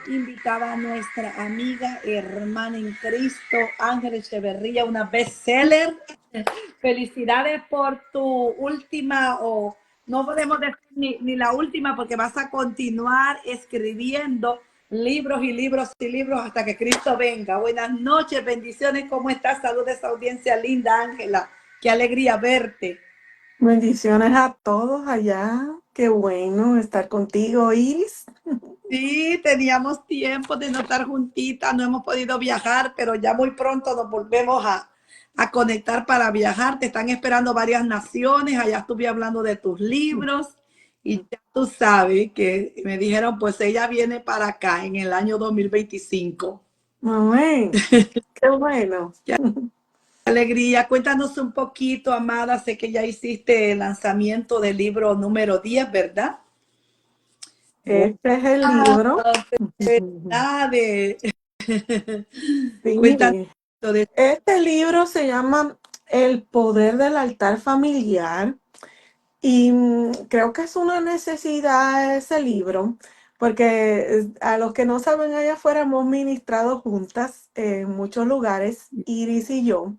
invitada a nuestra amiga, hermana en Cristo, Ángela Echeverría, una bestseller. Felicidades por tu última, o no podemos decir ni la última, porque vas a continuar escribiendo libros y libros y libros hasta que Cristo venga. Buenas noches, bendiciones, ¿cómo estás? Salud a esa audiencia linda, Ángela. Qué alegría verte. Bendiciones a todos allá. Qué bueno estar contigo, Iris. Sí, teníamos tiempo de no estar juntitas, no hemos podido viajar, pero ya muy pronto nos volvemos a conectar para viajar. Te están esperando varias naciones, allá estuve hablando de tus libros y ya tú sabes que me dijeron, pues ella viene para acá en el año 2025. Amén. Qué bueno. Qué alegría. Cuéntanos un poquito, amada, sé que ya hiciste el lanzamiento del libro número 10, ¿verdad? Este es el libro. Felicidades. Cuéntanos Sí. de Este libro se llama El poder del altar familiar y creo que es una necesidad ese libro porque a los que no saben, allá afuera hemos ministrado juntas en muchos lugares, Iris y yo.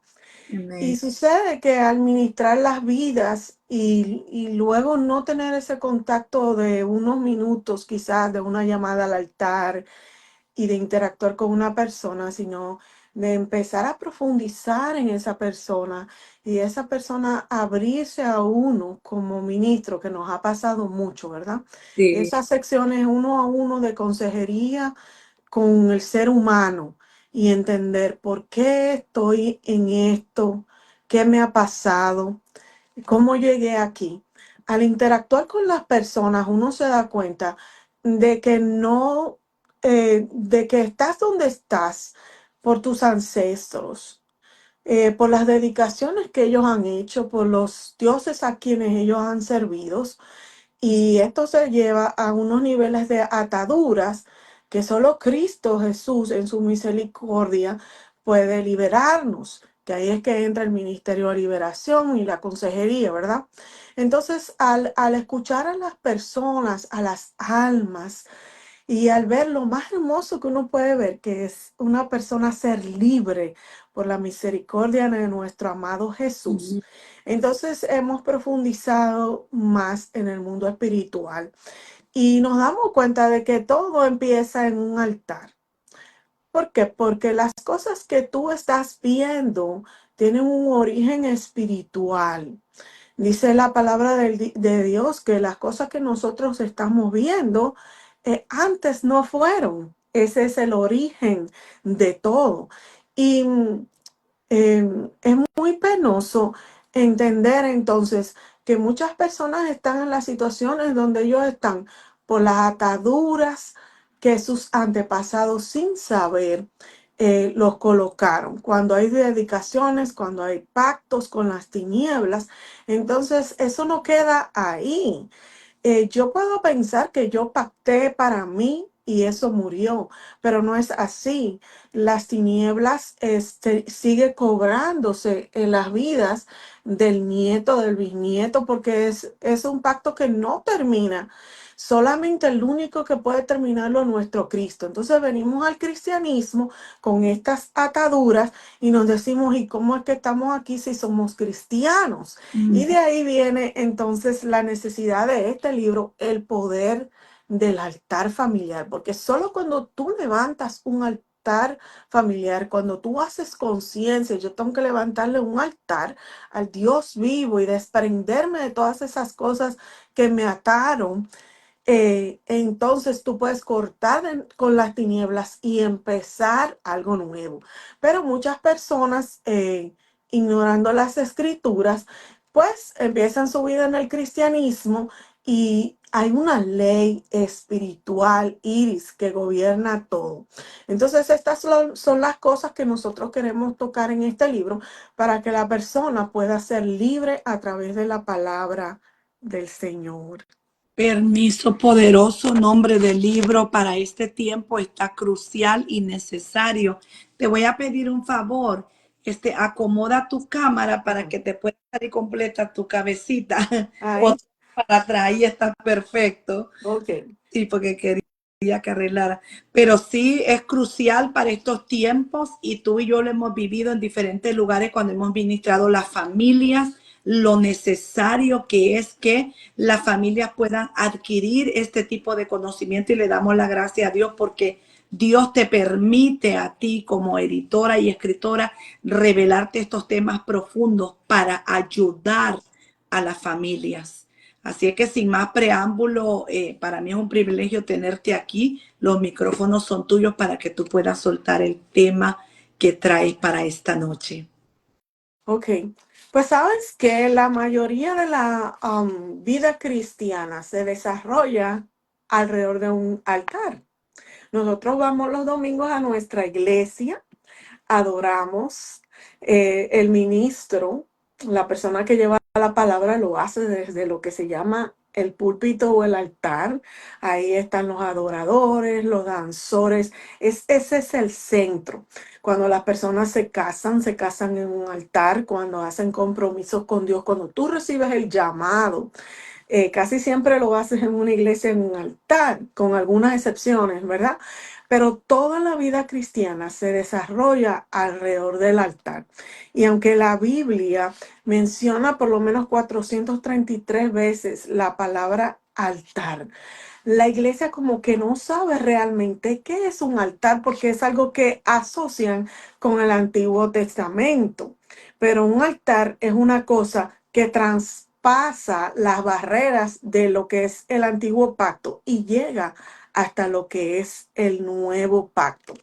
Y Amén. sucede que al ministrar las vidas y luego no tener ese contacto de unos minutos, quizás de una llamada al altar y de interactuar con una persona, sino de empezar a profundizar en esa persona y esa persona abrirse a uno como ministro, que nos ha pasado mucho, ¿verdad? Sí, Esas secciones uno a uno de consejería con el ser humano y entender por qué estoy en esto, qué me ha pasado, cómo llegué aquí. Al interactuar con las personas, uno se da cuenta de que no, de que estás donde estás por tus ancestros, por las dedicaciones que ellos han hecho, por los dioses a quienes ellos han servido. Y esto se lleva a unos niveles de ataduras que solo Cristo Jesús en su misericordia puede liberarnos, que ahí es que entra el ministerio de liberación y la consejería, ¿verdad? Entonces, al escuchar a las personas, a las almas, y al ver lo más hermoso que uno puede ver, que es una persona ser libre por la misericordia de nuestro amado Jesús, entonces hemos profundizado más en el mundo espiritual y nos damos cuenta de que todo empieza en un altar. ¿Por qué? Porque las cosas que tú estás viendo tienen un origen espiritual. Dice la palabra de Dios que las cosas que nosotros estamos viendo antes no fueron. Ese es el origen de todo. Y es muy penoso entender entonces que muchas personas están en las situaciones donde ellos están por las ataduras que sus antepasados sin saber los colocaron. Cuando hay dedicaciones, cuando hay pactos con las tinieblas, entonces eso no queda ahí. Yo puedo pensar que yo pacté para mí y eso murió, pero no es así. Las tinieblas sigue cobrándose en las vidas del nieto, del bisnieto, porque es un pacto que no termina. Solamente el único que puede terminarlo es nuestro Cristo. Entonces venimos al cristianismo con estas ataduras y nos decimos, ¿y cómo es que estamos aquí si somos cristianos? Y de ahí viene entonces la necesidad de este libro, el poder del altar familiar, porque solo cuando tú levantas un altar familiar, cuando tú haces conciencia, yo tengo que levantarle un altar al Dios vivo y desprenderme de todas esas cosas que me ataron, entonces tú puedes cortar con las tinieblas y empezar algo nuevo. Pero muchas personas, ignorando las escrituras, pues empiezan su vida en el cristianismo y hay una ley espiritual, Iris, que gobierna todo. Entonces estas son las cosas que nosotros queremos tocar en este libro para que la persona pueda ser libre a través de la palabra del Señor. permiso, poderoso nombre del libro para este tiempo está crucial y necesario. Te voy a pedir un favor. Acomoda tu cámara para que te pueda salir completa tu cabecita. Ahí, Otra para atrás, ahí está perfecto. ok. Sí, porque quería que arreglar. Pero sí es crucial para estos tiempos y tú y yo lo hemos vivido en diferentes lugares cuando hemos ministrado las familias, lo necesario que es que las familias puedan adquirir este tipo de conocimiento y le damos la gracia a Dios porque Dios te permite a ti como editora y escritora revelarte estos temas profundos para ayudar a las familias. Así es que sin más preámbulo, para mí es un privilegio tenerte aquí. Los micrófonos son tuyos para que tú puedas soltar el tema que traes para esta noche. Ok, pues sabes que la mayoría de la vida cristiana se desarrolla alrededor de un altar. Nosotros vamos los domingos a nuestra iglesia, adoramos, el ministro, la persona que lleva la palabra lo hace desde lo que se llama el púlpito o el altar. Ahí están los adoradores, los danzores. Ese es el centro. Cuando las personas se casan en un altar, cuando hacen compromisos con Dios, cuando tú recibes el llamado. Casi siempre lo haces en una iglesia, en un altar, con algunas excepciones, ¿verdad? Pero toda la vida cristiana se desarrolla alrededor del altar. Y aunque la Biblia menciona por lo menos 433 veces la palabra altar, la iglesia como que no sabe realmente qué es un altar porque es algo que asocian con el Antiguo Testamento. Pero un altar es una cosa que traspasa las barreras de lo que es el antiguo pacto y llega hasta lo que es el nuevo pacto.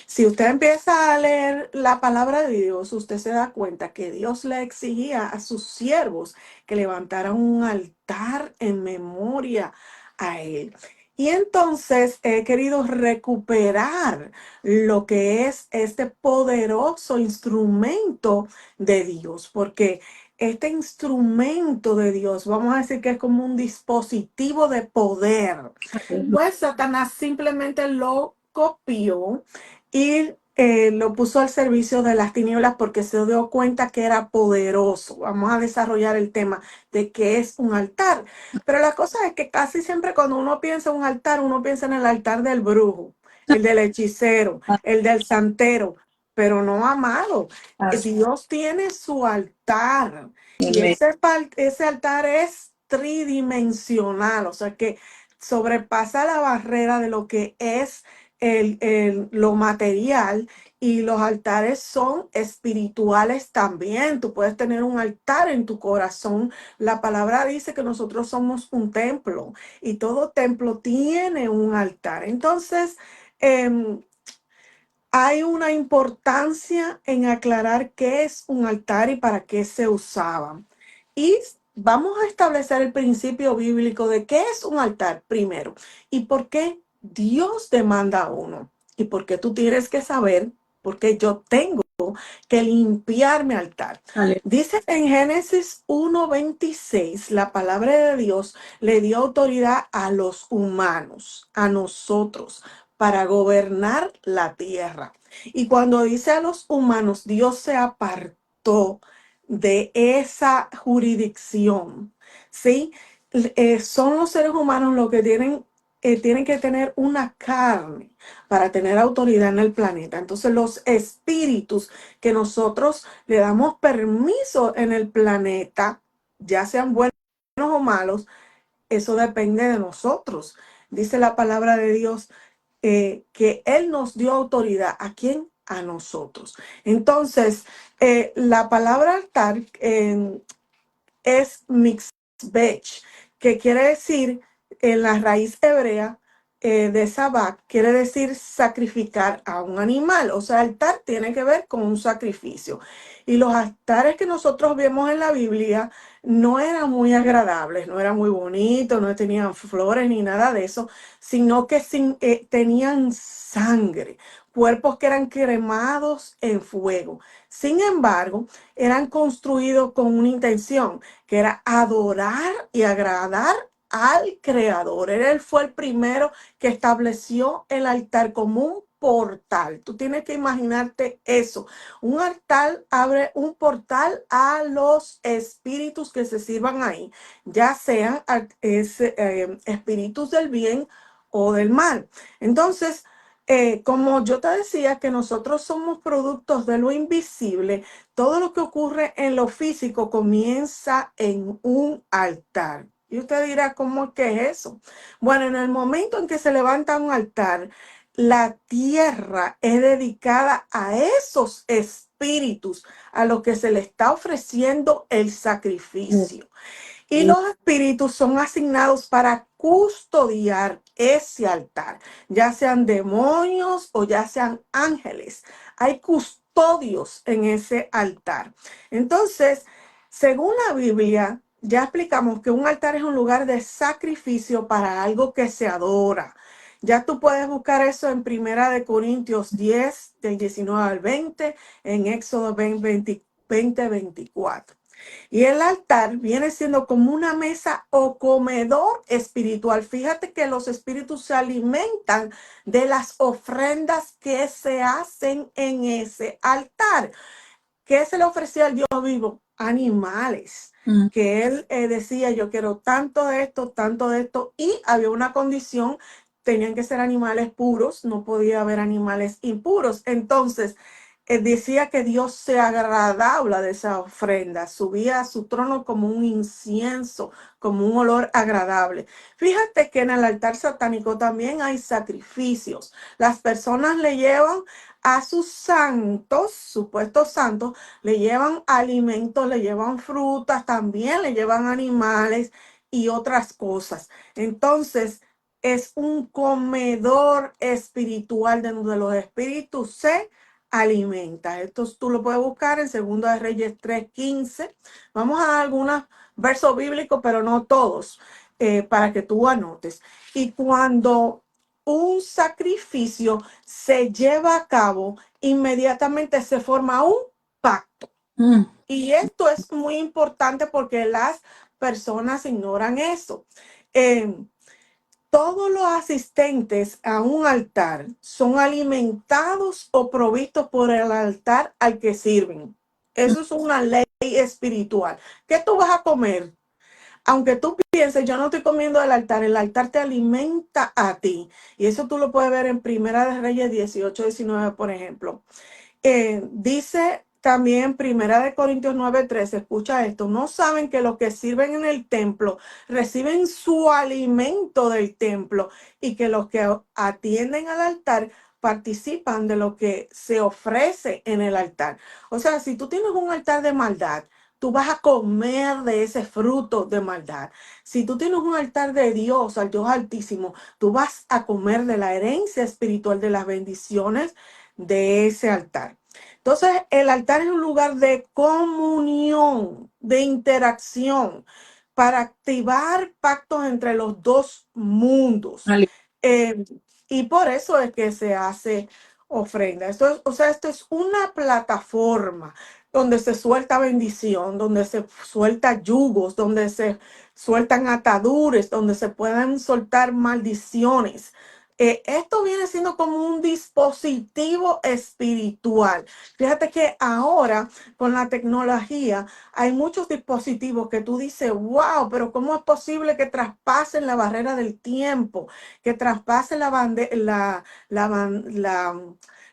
Si usted empieza a leer la palabra de Dios, usted se da cuenta que Dios le exigía a sus siervos que levantaran un altar en memoria a Él. Y entonces he querido recuperar lo que es este poderoso instrumento de Dios, porque este instrumento de Dios, vamos a decir que es como un dispositivo de poder. Pues Satanás simplemente lo copió y lo puso al servicio de las tinieblas porque se dio cuenta que era poderoso. Vamos a desarrollar el tema de qué es un altar. Pero la cosa es que casi siempre cuando uno piensa en un altar, uno piensa en el altar del brujo, el del hechicero, el del santero. Pero no, amado, Dios tiene su altar y ese altar es tridimensional, o sea que sobrepasa la barrera de lo que es lo material, y los altares son espirituales también. Tú puedes tener un altar en tu corazón. La palabra dice que nosotros somos un templo y todo templo tiene un altar. Entonces, hay una importancia en aclarar qué es un altar y para qué se usaba. Y vamos a establecer el principio bíblico de qué es un altar primero y por qué Dios demanda uno y por qué tú tienes que saber por qué yo tengo que limpiar mi altar. Dice en Génesis 1:26, la palabra de Dios le dio autoridad a los humanos, a nosotros, para gobernar la tierra. Y cuando dice a los humanos, Dios se apartó de esa jurisdicción, ¿sí? Son los seres humanos los que tienen que tener una carne para tener autoridad en el planeta. Entonces los espíritus que nosotros le damos permiso en el planeta, ya sean buenos o malos, eso depende de nosotros. Dice la palabra de Dios que Él nos dio autoridad. ¿A quién? A nosotros. Entonces, la palabra altar es mixbech, que quiere decir, en la raíz hebrea de sabak, quiere decir sacrificar a un animal. O sea, altar tiene que ver con un sacrificio. Y los altares que nosotros vemos en la Biblia no eran muy agradables, no eran muy bonitos, no tenían flores ni nada de eso, sino que tenían sangre, cuerpos que eran cremados en fuego. Sin embargo, eran construidos con una intención, que era adorar y agradar al Creador. Él fue el primero que estableció el altar como un portal. Tú tienes que imaginarte eso. Un altar abre un portal a los espíritus que se sirvan ahí, ya sean espíritus del bien o del mal. Entonces, como yo te decía que nosotros somos productos de lo invisible, todo lo que ocurre en lo físico comienza en un altar. Y usted dirá, ¿cómo es que es eso? Bueno, en el momento en que se levanta un altar, la tierra es dedicada a esos espíritus a los que se le está ofreciendo el sacrificio. Y los espíritus son asignados para custodiar ese altar, ya sean demonios o ya sean ángeles. Hay custodios en ese altar. Entonces, según la Biblia, ya explicamos que un altar es un lugar de sacrificio para algo que se adora. Ya tú puedes buscar eso en Primera de Corintios 10, del 19 al 20, en Éxodo 20, 24. Y el altar viene siendo como una mesa o comedor espiritual. Fíjate que los espíritus se alimentan de las ofrendas que se hacen en ese altar. ¿Qué se le ofrecía al Dios vivo? Animales. Que él decía, yo quiero tanto de esto, y había una condición, tenían que ser animales puros, no podía haber animales impuros. Entonces, decía que Dios se agradaba de esa ofrenda, subía a su trono como un incienso, como un olor agradable. Fíjate que en el altar satánico también hay sacrificios. Las personas le llevan a sus santos, supuestos santos, le llevan alimentos, le llevan frutas, también le llevan animales y otras cosas. Entonces, es un comedor espiritual de donde los espíritus se alimentan. Esto tú lo puedes buscar en 2 de Reyes 3:15. Vamos a dar algunos versos bíblicos, pero no todos, para que tú anotes. Y cuando un sacrificio se lleva a cabo, inmediatamente se forma un pacto. Y esto es muy importante porque las personas ignoran eso. Todos los asistentes a un altar son alimentados o provistos por el altar al que sirven. Eso es una ley espiritual. ¿Qué tú vas a comer? Aunque tú pienses, yo no estoy comiendo del altar, el altar te alimenta a ti. Y eso tú lo puedes ver en Primera de Reyes 18-19, por ejemplo. Dice también Primera de Corintios 9:13, escucha esto, no saben que los que sirven en el templo reciben su alimento del templo y que los que atienden al altar participan de lo que se ofrece en el altar. O sea, si tú tienes un altar de maldad, tú vas a comer de ese fruto de maldad. Si tú tienes un altar de Dios, al Dios Altísimo, tú vas a comer de la herencia espiritual, de las bendiciones de ese altar. Entonces, el altar es un lugar de comunión, de interacción, para activar pactos entre los dos mundos. Y por eso es que se hace ofrenda. Esto es una plataforma donde se suelta bendición, donde se suelta yugos, donde se sueltan ataduras, donde se pueden soltar maldiciones. Esto viene siendo como un dispositivo espiritual. Fíjate que ahora con la tecnología hay muchos dispositivos que tú dices, wow, pero ¿cómo es posible que traspasen la barrera del tiempo, que traspasen la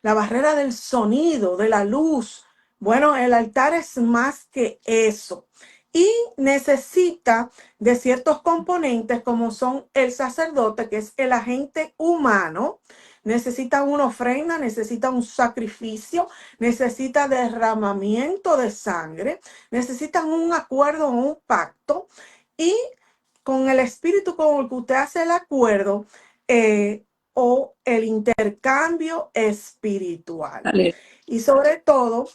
barrera del sonido, de la luz? Bueno, el altar es más que eso. Y necesita de ciertos componentes como son el sacerdote, que es el agente humano, necesita una ofrenda, necesita un sacrificio, necesita derramamiento de sangre, necesitan un acuerdo o un pacto, y con el espíritu con el que usted hace el acuerdo o el intercambio espiritual. Y sobre todo,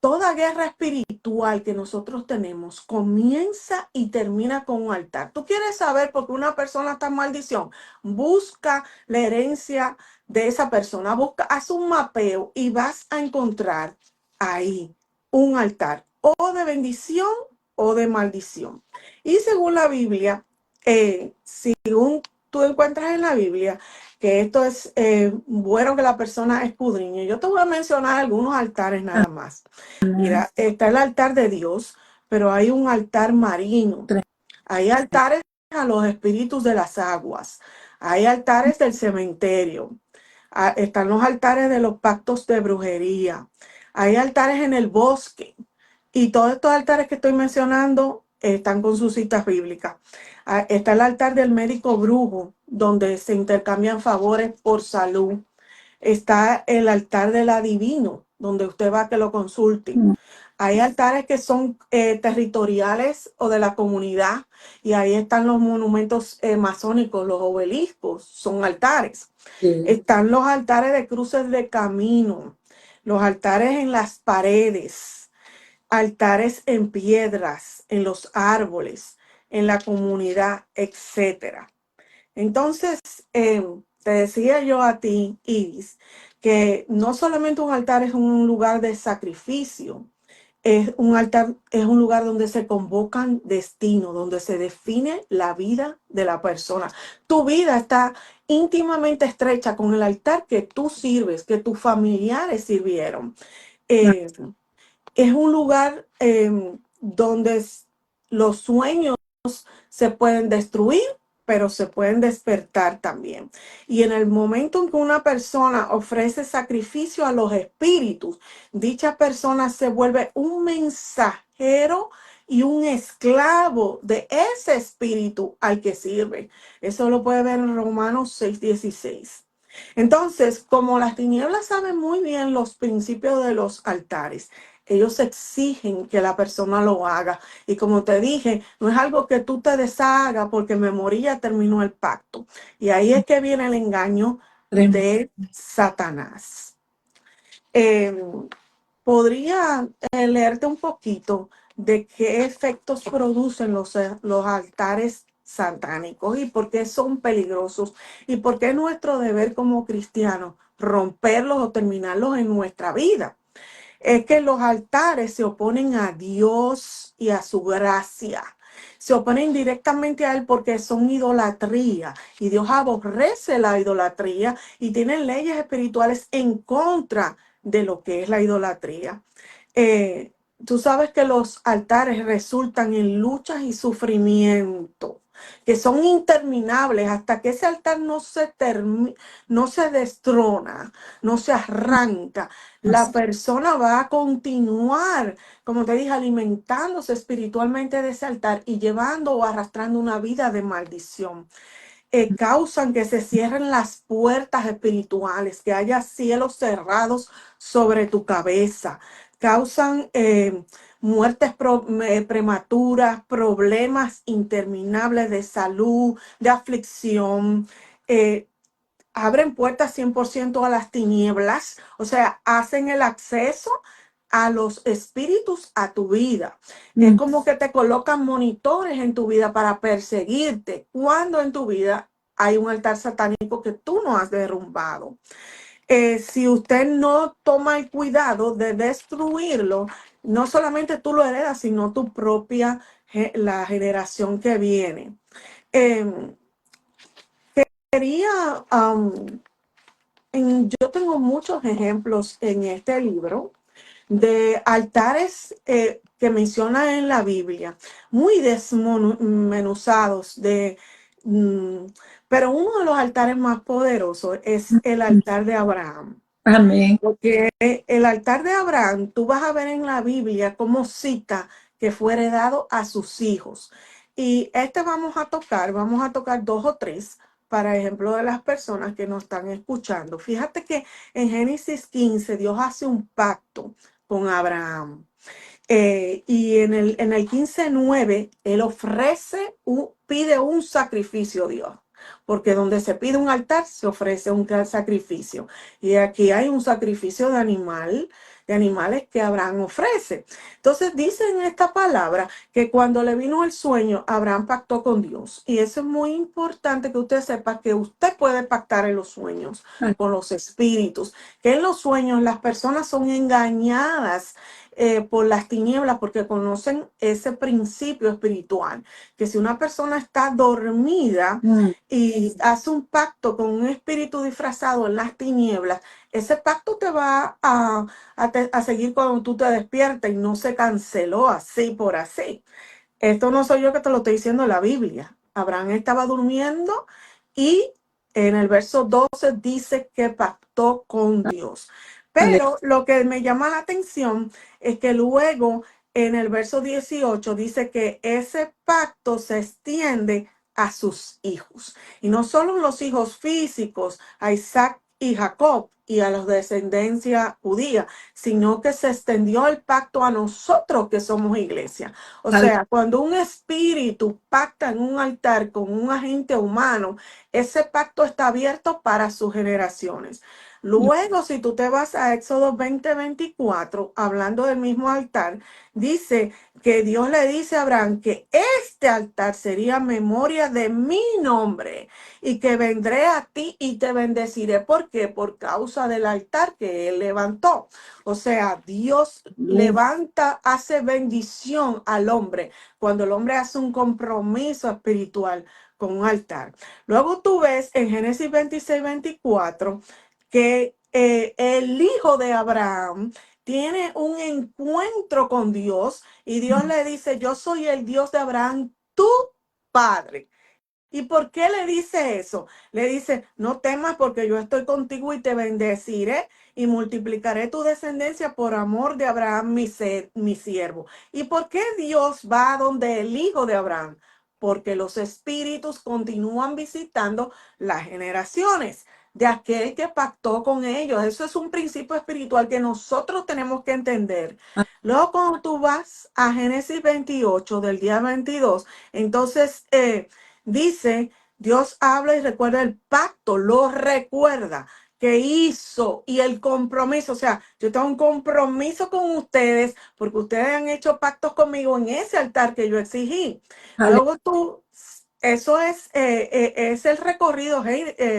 toda guerra espiritual que nosotros tenemos comienza y termina con un altar. ¿Tú quieres saber por qué una persona está en maldición? Busca la herencia de esa persona, haz un mapeo y vas a encontrar ahí un altar o de bendición o de maldición. Y según la Biblia, según tú encuentras en la Biblia, que esto es bueno que la persona escudriñe. Yo te voy a mencionar algunos altares nada más. Mira, está el altar de Dios, pero hay un altar marino. Hay altares a los espíritus de las aguas. hay altares del cementerio, están los altares de los pactos de brujería, hay altares en el bosque, y todos estos altares que estoy mencionando están con sus citas bíblicas. Está el altar del médico brujo, donde se intercambian favores por salud. Está el altar del adivino, donde usted va a que lo consulte. Hay altares que son territoriales o de la comunidad, y ahí están los monumentos masónicos, los obeliscos, son altares. Sí. Están los altares de cruces de camino, los altares en las paredes, altares en piedras, en los árboles, en la comunidad, etcétera. Entonces, te decía yo a ti, Iris, que no solamente un altar es un lugar de sacrificio, es un altar, es un lugar donde se convocan destinos, donde se define la vida de la persona. Tu vida está íntimamente estrecha con el altar que tú sirves, que tus familiares sirvieron. Es un lugar donde los sueños se pueden destruir, pero se pueden despertar también. Y en el momento en que una persona ofrece sacrificio a los espíritus, dicha persona se vuelve un mensajero y un esclavo de ese espíritu al que sirve. Eso lo puede ver en Romanos 6:16. Entonces, como las tinieblas saben muy bien los principios de los altares, ellos exigen que la persona lo haga. Y como te dije, no es algo que tú te deshagas porque me morí, ya terminó el pacto. Y ahí es que viene el engaño de Satanás. Podría leerte un poquito de qué efectos producen los altares satánicos y por qué son peligrosos y por qué es nuestro deber como cristianos romperlos o terminarlos en nuestra vida. Es que los altares se oponen a Dios y a su gracia. Se oponen directamente a Él porque son idolatría. Y Dios aborrece la idolatría y tiene leyes espirituales en contra de lo que es la idolatría. Tú sabes que los altares resultan en luchas y sufrimiento, que son interminables hasta que ese altar no se destrona, no se arranca. La persona va a continuar, como te dije, alimentándose espiritualmente de ese altar y llevando o arrastrando una vida de maldición. Causan que se cierren las puertas espirituales, que haya cielos cerrados sobre tu cabeza. Causan muertes prematuras, problemas interminables de salud, de aflicción. Abren puertas 100% a las tinieblas, o sea, hacen el acceso a los espíritus a tu vida. Es como que te colocan monitores en tu vida para perseguirte cuando en tu vida hay un altar satánico que tú no has derrumbado. Si usted no toma el cuidado de destruirlo, no solamente tú lo heredas, sino tu propia, la generación que viene. Quería, yo tengo muchos ejemplos en este libro de altares que menciona en la Biblia, muy desmenuzados, pero uno de los altares más poderosos es el altar de Abraham. Amén. Porque el altar de Abraham, tú vas a ver en la Biblia cómo cita que fue heredado a sus hijos. Y vamos a tocar 2 o 3 para ejemplo de las personas que nos están escuchando. Fíjate que en Génesis 15 Dios hace un pacto con Abraham. Y en el 15:9 él pide un sacrificio a Dios. Porque donde se pide un altar, se ofrece un sacrificio. Y aquí hay un sacrificio de animales que Abraham ofrece. Entonces dice en esta palabra que cuando le vino el sueño, Abraham pactó con Dios. Y eso es muy importante que usted sepa que usted puede pactar en los sueños con los espíritus. Que en los sueños las personas son engañadas por las tinieblas porque conocen ese principio espiritual. Que si una persona está dormida y hace un pacto con un espíritu disfrazado en las tinieblas, ese pacto te va a seguir cuando tú te despiertas y no se canceló así por así. Esto no soy yo que te lo estoy diciendo en la Biblia. Abraham estaba durmiendo y en el verso 12 dice que pactó con Dios. Pero lo que me llama la atención es que luego en el verso 18 dice que ese pacto se extiende a sus hijos. Y no solo los hijos físicos, a Isaac y Jacob y a la descendencia judía, sino que se extendió el pacto a nosotros que somos iglesia. O sea, cuando un espíritu pacta en un altar con un agente humano, ese pacto está abierto para sus generaciones. Luego, si tú te vas a Éxodo 20:24, hablando del mismo altar, dice que Dios le dice a Abraham que este altar sería memoria de mi nombre y que vendré a ti y te bendeciré. ¿Por qué? Por causa del altar que él levantó. O sea, Dios levanta, hace bendición al hombre cuando el hombre hace un compromiso espiritual con un altar. Luego tú ves en Génesis 26:24 que el hijo de Abraham tiene un encuentro con Dios y Dios le dice, yo soy el Dios de Abraham, tu padre. ¿Y por qué le dice eso? Le dice, no temas porque yo estoy contigo y te bendeciré y multiplicaré tu descendencia por amor de Abraham, mi siervo. ¿Y por qué Dios va a donde el hijo de Abraham? Porque los espíritus continúan visitando las generaciones de aquel que pactó con ellos. Eso es un principio espiritual que nosotros tenemos que entender. Luego, cuando tú vas a Génesis 28, del día 22, entonces dice, Dios habla y recuerda el pacto, lo recuerda que hizo y el compromiso. O sea, yo tengo un compromiso con ustedes porque ustedes han hecho pactos conmigo en ese altar que yo exigí. Luego tú, eso es el recorrido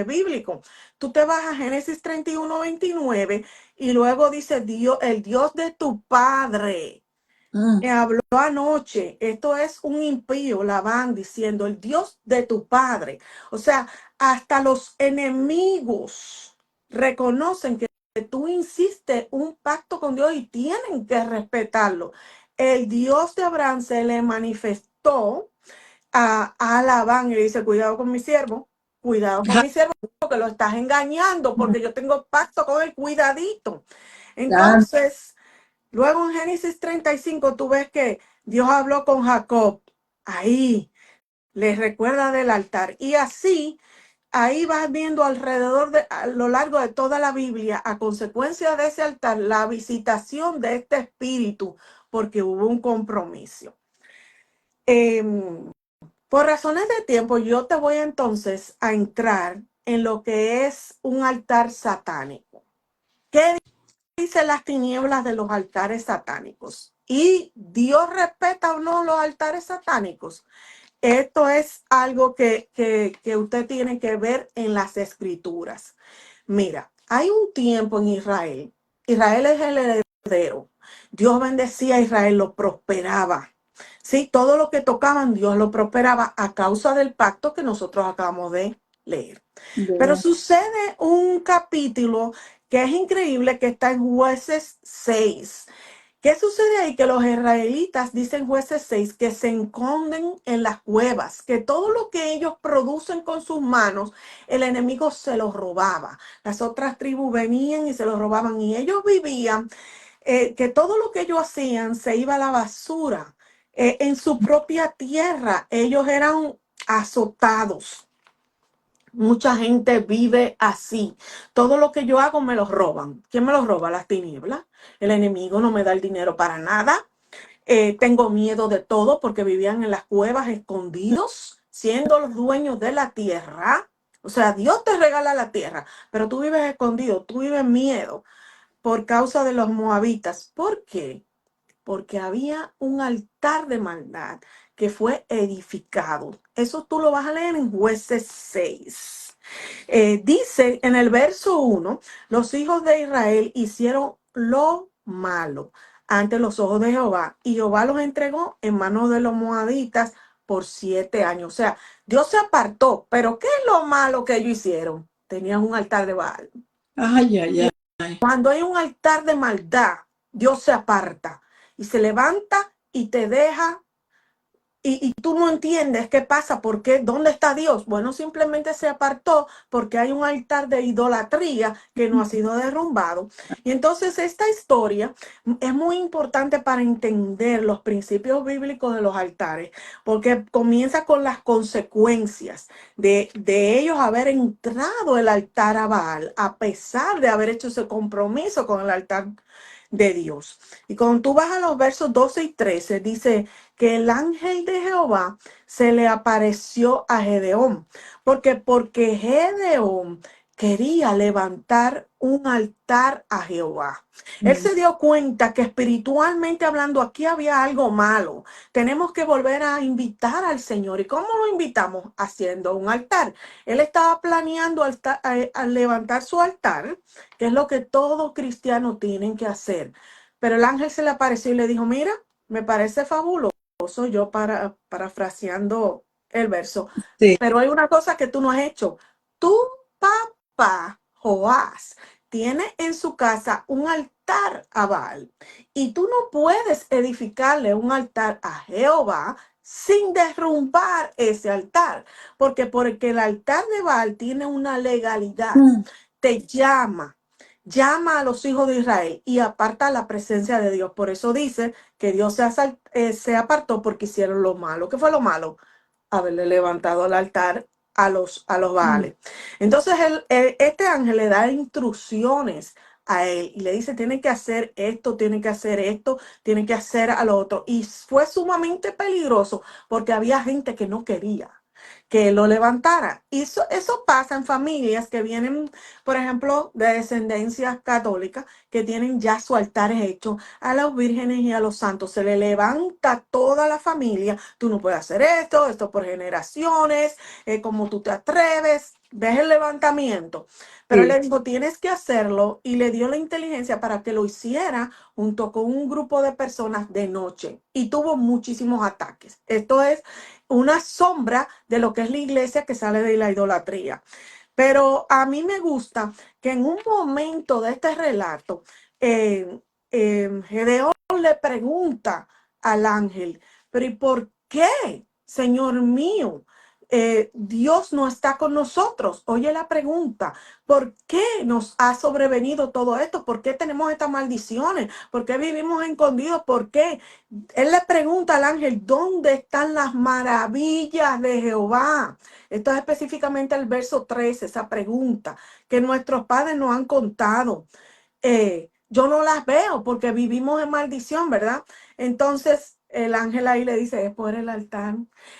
bíblico. Tú te vas a Génesis 31:29 y luego dice Dios, el Dios de tu padre. Me habló anoche, esto es un impío, Labán, diciendo, el Dios de tu padre. O sea, hasta los enemigos reconocen que tú hiciste un pacto con Dios y tienen que respetarlo. El Dios de Abraham se le manifestó a Labán y le dice, cuidado con mi siervo, porque lo estás engañando, porque yo tengo pacto con él, cuidadito. Entonces, luego en Génesis 35 tú ves que Dios habló con Jacob. Ahí les recuerda del altar. Y así, ahí vas viendo alrededor a lo largo de toda la Biblia, a consecuencia de ese altar, la visitación de este espíritu, porque hubo un compromiso. Por razones de tiempo, yo te voy entonces a entrar en lo que es un altar satánico. ¿Qué dice las tinieblas de los altares satánicos? ¿Y Dios respeta o no los altares satánicos? Esto es algo que usted tiene que ver en las escrituras. Mira, hay un tiempo en Israel. Israel es el heredero. Dios bendecía a Israel, lo prosperaba. Sí, todo lo que tocaban, Dios lo prosperaba a causa del pacto que nosotros acabamos de leer. Pero sucede un capítulo que es increíble que está en Jueces 6. ¿Qué sucede ahí? Que los israelitas, dicen Jueces 6, que se esconden en las cuevas, que todo lo que ellos producen con sus manos, el enemigo se los robaba. Las otras tribus venían y se los robaban y ellos vivían, que todo lo que ellos hacían se iba a la basura. En su propia tierra, ellos eran azotados. Mucha gente vive así. Todo lo que yo hago me lo roban. ¿Quién me lo roba? Las tinieblas. El enemigo no me da el dinero para nada. Tengo miedo de todo porque vivían en las cuevas escondidos, siendo los dueños de la tierra. O sea, Dios te regala la tierra, pero tú vives escondido, tú vives en miedo por causa de los moabitas. ¿Por qué? Porque había un altar de maldad que fue edificado. Eso tú lo vas a leer en Jueces 6. Dice en el verso 1, los hijos de Israel hicieron lo malo ante los ojos de Jehová y Jehová los entregó en manos de los moabitas por 7 años. O sea, Dios se apartó, pero ¿qué es lo malo que ellos hicieron? Tenían un altar de Baal. Ay, ay, ay. Cuando hay un altar de maldad, Dios se aparta y se levanta y te deja y tú no entiendes qué pasa, por qué, dónde está Dios. Bueno, simplemente se apartó porque hay un altar de idolatría que no ha sido derrumbado. Y entonces esta historia es muy importante para entender los principios bíblicos de los altares, porque comienza con las consecuencias de ellos haber entrado el altar a Baal, a pesar de haber hecho ese compromiso con el altar de Dios. Y cuando tú vas a los versos 12 y 13, dice que el ángel de Jehová se le apareció a Gedeón, porque Gedeón quería levantar un altar a Jehová. Él se dio cuenta que espiritualmente hablando aquí había algo malo. Tenemos que volver a invitar al Señor. ¿Y cómo lo invitamos? Haciendo un altar. Él estaba planeando a levantar su altar, que es lo que todo cristiano tienen que hacer. Pero el ángel se le apareció y le dijo, mira, me parece fabuloso, yo parafraseando el verso, Sí. pero hay una cosa que tú no has hecho. Tu papá, Joás, tiene en su casa un altar a Baal y tú no puedes edificarle un altar a Jehová sin derrumbar ese altar, porque el altar de Baal tiene una legalidad. Te llama a los hijos de Israel y aparta la presencia de Dios. Por eso dice que Dios se apartó porque hicieron lo malo. ¿Qué fue lo malo? Haberle levantado el altar a los Baales. Entonces este ángel le da instrucciones a él y le dice, tiene que hacer esto, tiene que hacer esto, tiene que hacer a lo otro. Y fue sumamente peligroso porque había gente que no quería que lo levantara. Y eso pasa en familias que vienen, por ejemplo, de descendencia católica, que tienen ya su altar hecho a las vírgenes y a los santos. Se le levanta toda la familia. Tú no puedes hacer esto por generaciones, como tú te atreves. Ves el levantamiento. Pero él le dijo, tienes que hacerlo y le dio la inteligencia para que lo hiciera junto con un grupo de personas de noche. Y tuvo muchísimos ataques. Esto es una sombra de lo que es la iglesia que sale de la idolatría. Pero a mí me gusta que en un momento de este relato, Gedeón le pregunta al ángel, pero ¿y por qué, Señor mío? Dios no está con nosotros. Oye la pregunta, ¿por qué nos ha sobrevenido todo esto? ¿Por qué tenemos estas maldiciones? ¿Por qué vivimos escondidos? ¿Por qué? Él le pregunta al ángel, ¿dónde están las maravillas de Jehová? Esto es específicamente el verso 13, esa pregunta que nuestros padres nos han contado. Yo no las veo porque vivimos en maldición, ¿verdad? Entonces el ángel ahí le dice, es por el altar.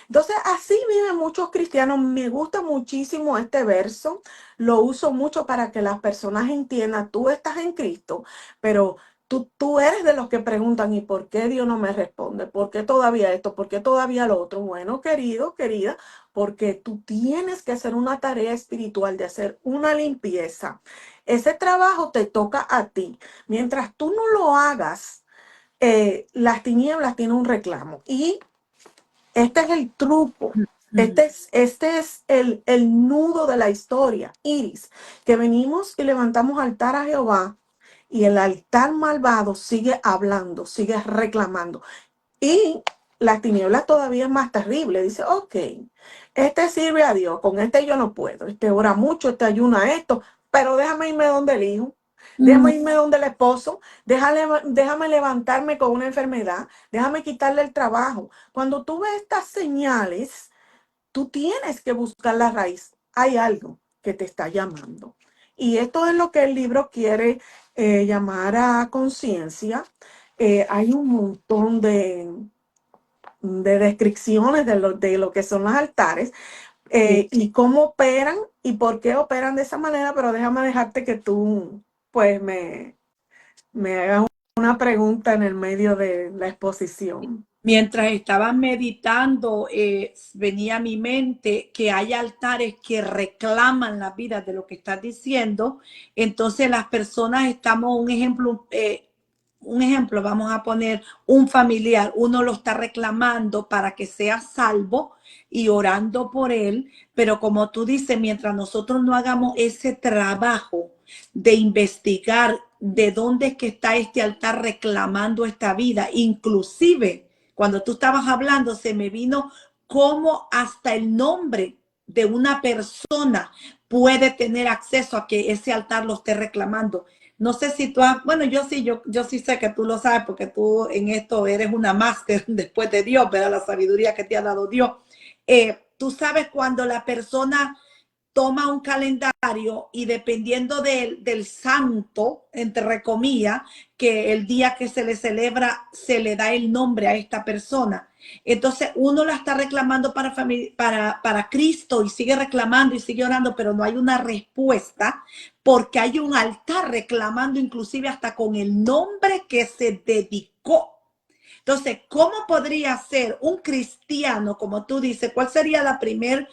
Entonces así viven muchos cristianos. Me gusta muchísimo este verso. Lo uso mucho para que las personas entiendan, tú estás en Cristo, pero tú eres de los que preguntan, ¿y por qué Dios no me responde? ¿Por qué todavía esto? ¿Por qué todavía lo otro? Bueno, querido, querida, porque tú tienes que hacer una tarea espiritual de hacer una limpieza. Ese trabajo te toca a ti. Mientras tú no lo hagas, las tinieblas tienen un reclamo. Y este es el truco. Este es el nudo de la historia, Iris, que venimos y levantamos altar a Jehová y el altar malvado sigue hablando, sigue reclamando. Y las tinieblas todavía es más terrible. Dice, ok, este sirve a Dios, con este yo no puedo. Este ora mucho, este ayuna esto, pero déjame irme donde el hijo, déjame irme donde el esposo, déjame levantarme con una enfermedad, déjame quitarle el trabajo. Cuando tú ves estas señales, tú tienes que buscar la raíz. Hay algo que te está llamando. Y esto es lo que el libro quiere llamar a conciencia. Hay un montón de descripciones de lo que son los altares y cómo operan y por qué operan de esa manera, pero déjame dejarte que tú pues me hagas una pregunta en el medio de la exposición. Mientras estaba meditando, venía a mi mente que hay altares que reclaman la vida de lo que estás diciendo. Entonces las personas estamos, un ejemplo, vamos a poner un familiar, uno lo está reclamando para que sea salvo y orando por él, pero como tú dices, mientras nosotros no hagamos ese trabajo de investigar de dónde es que está este altar reclamando esta vida, inclusive cuando tú estabas hablando, se me vino cómo hasta el nombre de una persona puede tener acceso a que ese altar lo esté reclamando. No sé si tú has, bueno, yo sí sé que tú lo sabes porque tú en esto eres una máster después de Dios, ¿verdad? La sabiduría que te ha dado Dios. Tú sabes cuando la persona toma un calendario y dependiendo del santo, entre comillas, que el día que se le celebra, se le da el nombre a esta persona. Entonces uno la está reclamando para Cristo y sigue reclamando y sigue orando, pero no hay una respuesta porque hay un altar reclamando inclusive hasta con el nombre que se dedicó. Entonces, ¿cómo podría ser un cristiano, como tú dices? ¿Cuál sería la primera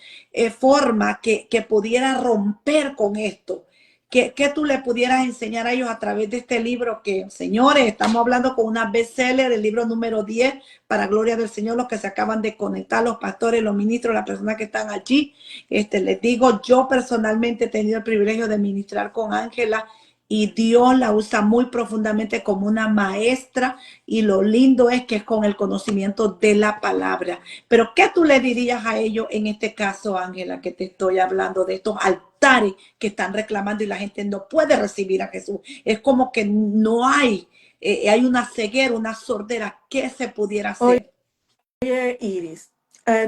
forma que pudiera romper con esto? ¿Qué tú le pudieras enseñar a ellos a través de este libro? Que, señores, estamos hablando con una bestseller, el libro número 10, para gloria del Señor, los que se acaban de conectar, los pastores, los ministros, las personas que están allí. Les digo, yo personalmente he tenido el privilegio de ministrar con Ángela y Dios la usa muy profundamente como una maestra y lo lindo es que es con el conocimiento de la palabra. Pero ¿qué tú le dirías a ellos en este caso, Ángela, que te estoy hablando de estos altares que están reclamando y la gente no puede recibir a Jesús? Es como que no hay una ceguera, una sordera. ¿Qué se pudiera hacer? Oye, Iris,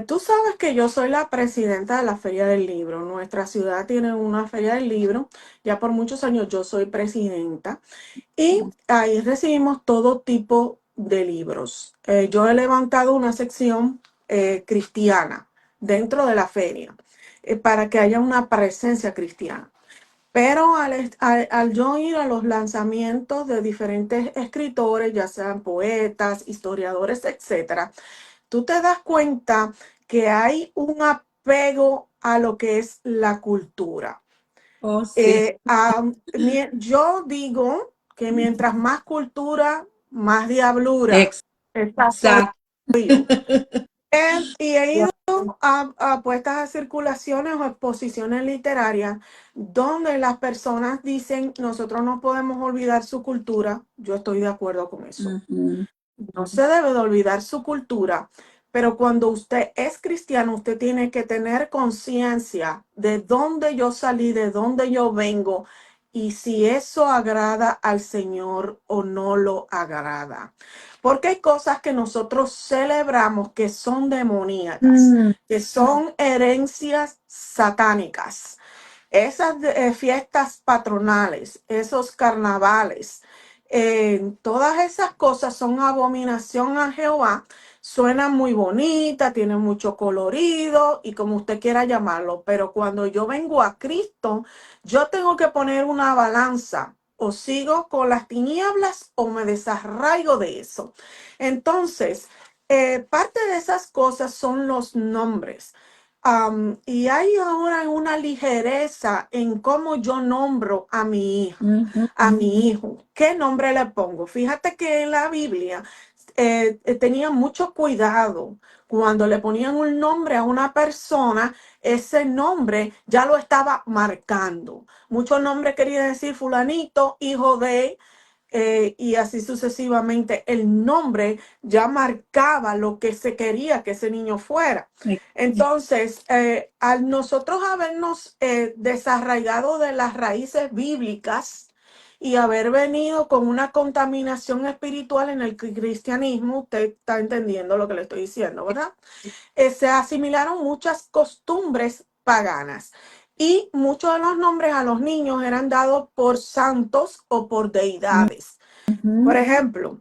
tú sabes que yo soy la presidenta de la Feria del Libro. Nuestra ciudad tiene una Feria del Libro. Ya por muchos años yo soy presidenta y ahí recibimos todo tipo de libros. Yo he levantado una sección cristiana dentro de la feria para que haya una presencia cristiana. Pero al yo ir a los lanzamientos de diferentes escritores, ya sean poetas, historiadores, etcétera, tú te das cuenta que hay un apego a lo que es la cultura. Oh, sí. Yo digo que mientras más cultura, más diablura. Esa soy Exacto. yo. Y he ido a puestas de circulaciones o exposiciones literarias donde las personas dicen, nosotros no podemos olvidar su cultura. Yo estoy de acuerdo con eso. No se debe de olvidar su cultura, pero cuando usted es cristiano, usted tiene que tener conciencia de dónde yo salí, de dónde yo vengo y si eso agrada al Señor o no lo agrada. Porque hay cosas que nosotros celebramos que son demoníacas, que son herencias satánicas. Esas fiestas patronales, esos carnavales, todas esas cosas son abominación a Jehová. Suenan muy bonitas, tienen mucho colorido y como usted quiera llamarlo, pero cuando yo vengo a Cristo, yo tengo que poner una balanza. O sigo con las tinieblas o me desarraigo de eso. Entonces, parte de esas cosas son los nombres. Y hay ahora una ligereza en cómo yo nombro a mi hija, a mi hijo. ¿Qué nombre le pongo? Fíjate que en la Biblia tenía mucho cuidado cuando le ponían un nombre a una persona, ese nombre ya lo estaba marcando. Muchos nombres quería decir fulanito, hijo de, y así sucesivamente. El nombre ya marcaba lo que se quería que ese niño fuera. Entonces, al nosotros habernos desarraigado de las raíces bíblicas y haber venido con una contaminación espiritual en el cristianismo, usted está entendiendo lo que le estoy diciendo, ¿verdad? Se asimilaron muchas costumbres paganas. Y muchos de los nombres a los niños eran dados por santos o por deidades. Por ejemplo,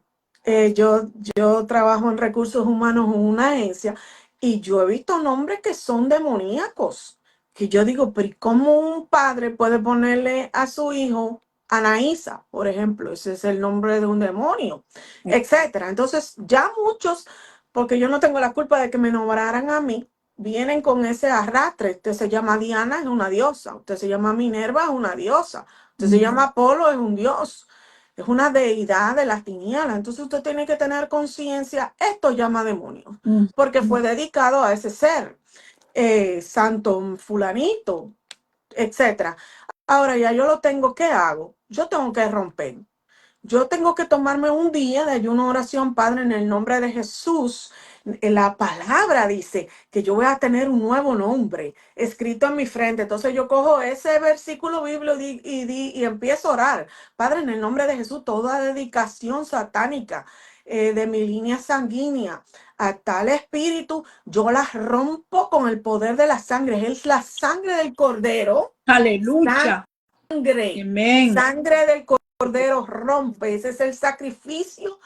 yo trabajo en recursos humanos en una agencia y yo he visto nombres que son demoníacos. Que yo digo, pero ¿y cómo un padre puede ponerle a su hijo Anaísa, por ejemplo? Ese es el nombre de un demonio, etcétera. Entonces, ya muchos, porque yo no tengo la culpa de que me nombraran a mí, vienen con ese arrastre. Usted se llama Diana, es una diosa. Usted se llama Minerva, es una diosa. Usted se llama Apolo, es un dios. Es una deidad de las tinieblas. Entonces usted tiene que tener conciencia, esto llama demonios, porque fue dedicado a ese ser, santo fulanito, etcétera. Ahora ya yo lo tengo, ¿qué hago? Yo tengo que romper. Yo tengo que tomarme un día de ayuno, oración, Padre, en el nombre de Jesús. La palabra dice que yo voy a tener un nuevo nombre escrito en mi frente. Entonces yo cojo ese versículo bíblico y empiezo a orar. Padre, en el nombre de Jesús, toda dedicación satánica de mi línea sanguínea a tal espíritu, yo la rompo con el poder de la sangre. Es la sangre del cordero. Aleluya. Sangre, Amén. sangre del cordero rompe. Ese es el sacrificio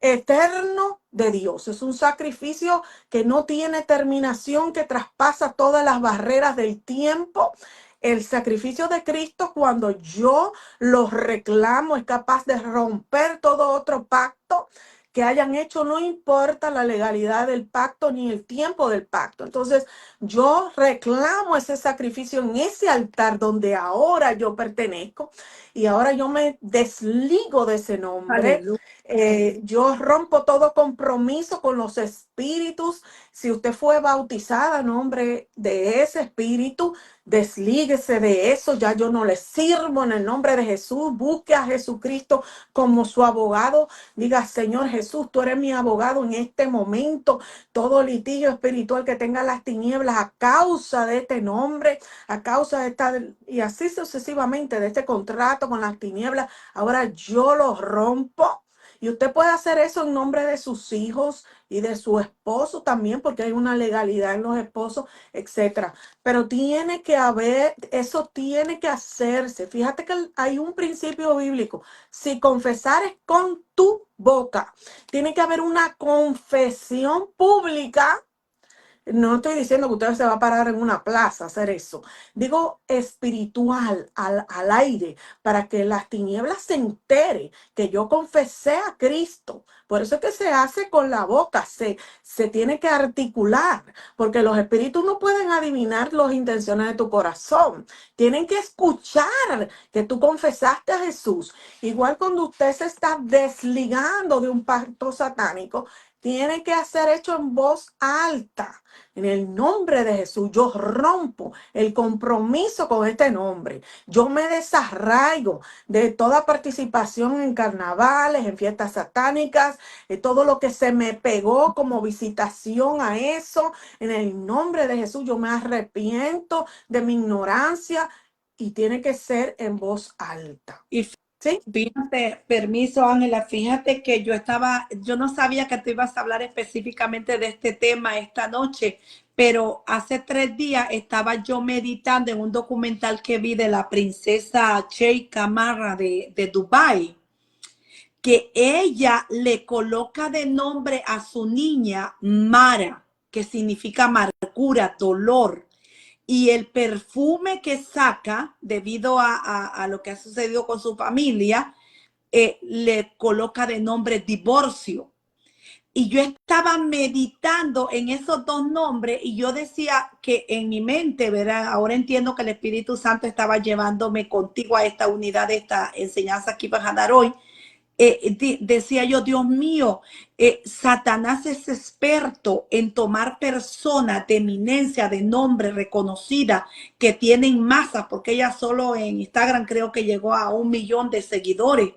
eterno de Dios. Es un sacrificio que no tiene terminación, que traspasa todas las barreras del tiempo. El sacrificio de Cristo, cuando yo lo reclamo, es capaz de romper todo otro pacto que hayan hecho, no importa la legalidad del pacto ni el tiempo del pacto. Entonces, yo reclamo ese sacrificio en ese altar donde ahora yo pertenezco y ahora yo me desligo de ese nombre. Aleluya. Yo rompo todo compromiso con los espíritus. Si usted fue bautizada en nombre de ese espíritu, deslíguese de eso. Ya yo no le sirvo en el nombre de Jesús. Busque a Jesucristo como su abogado. Diga, Señor Jesús, tú eres mi abogado en este momento. Todo litigio espiritual que tenga las tinieblas a causa de este nombre, a causa de esta, y así sucesivamente, de este contrato con las tinieblas, ahora yo lo rompo. Y usted puede hacer eso en nombre de sus hijos y de su esposo también, porque hay una legalidad en los esposos, etcétera. Pero tiene que haber, eso tiene que hacerse. Fíjate que hay un principio bíblico. Si confesares con tu boca, tiene que haber una confesión pública. No estoy diciendo que usted se va a parar en una plaza a hacer eso. Digo espiritual, al aire, para que las tinieblas se entere que yo confesé a Cristo. Por eso es que se hace con la boca, se tiene que articular, porque los espíritus no pueden adivinar las intenciones de tu corazón. Tienen que escuchar que tú confesaste a Jesús. Igual cuando usted se está desligando de un pacto satánico, tiene que ser hecho en voz alta. En el nombre de Jesús, yo rompo el compromiso con este nombre. Yo me desarraigo de toda participación en carnavales, en fiestas satánicas, de todo lo que se me pegó como visitación a eso. En el nombre de Jesús, yo me arrepiento de mi ignorancia y tiene que ser en voz alta. Y ¿Sí? fíjate, permiso, Ángela, fíjate que yo no sabía que tú ibas a hablar específicamente de este tema esta noche, pero hace 3 días estaba yo meditando en un documental que vi de la princesa Sheikha Marra de Dubái, que ella le coloca de nombre a su niña Mara, que significa amargura, dolor. Y el perfume que saca, debido a lo que ha sucedido con su familia, le coloca de nombre divorcio. Y yo estaba meditando en esos dos nombres y yo decía que en mi mente, ¿verdad? Ahora entiendo que el Espíritu Santo estaba llevándome contigo a esta unidad, de esta enseñanza que ibas a dar hoy. Decía yo, Dios mío, Satanás es experto en tomar personas de eminencia, de nombre reconocida, que tienen masa, porque ella solo en Instagram creo que llegó a 1 millón de seguidores.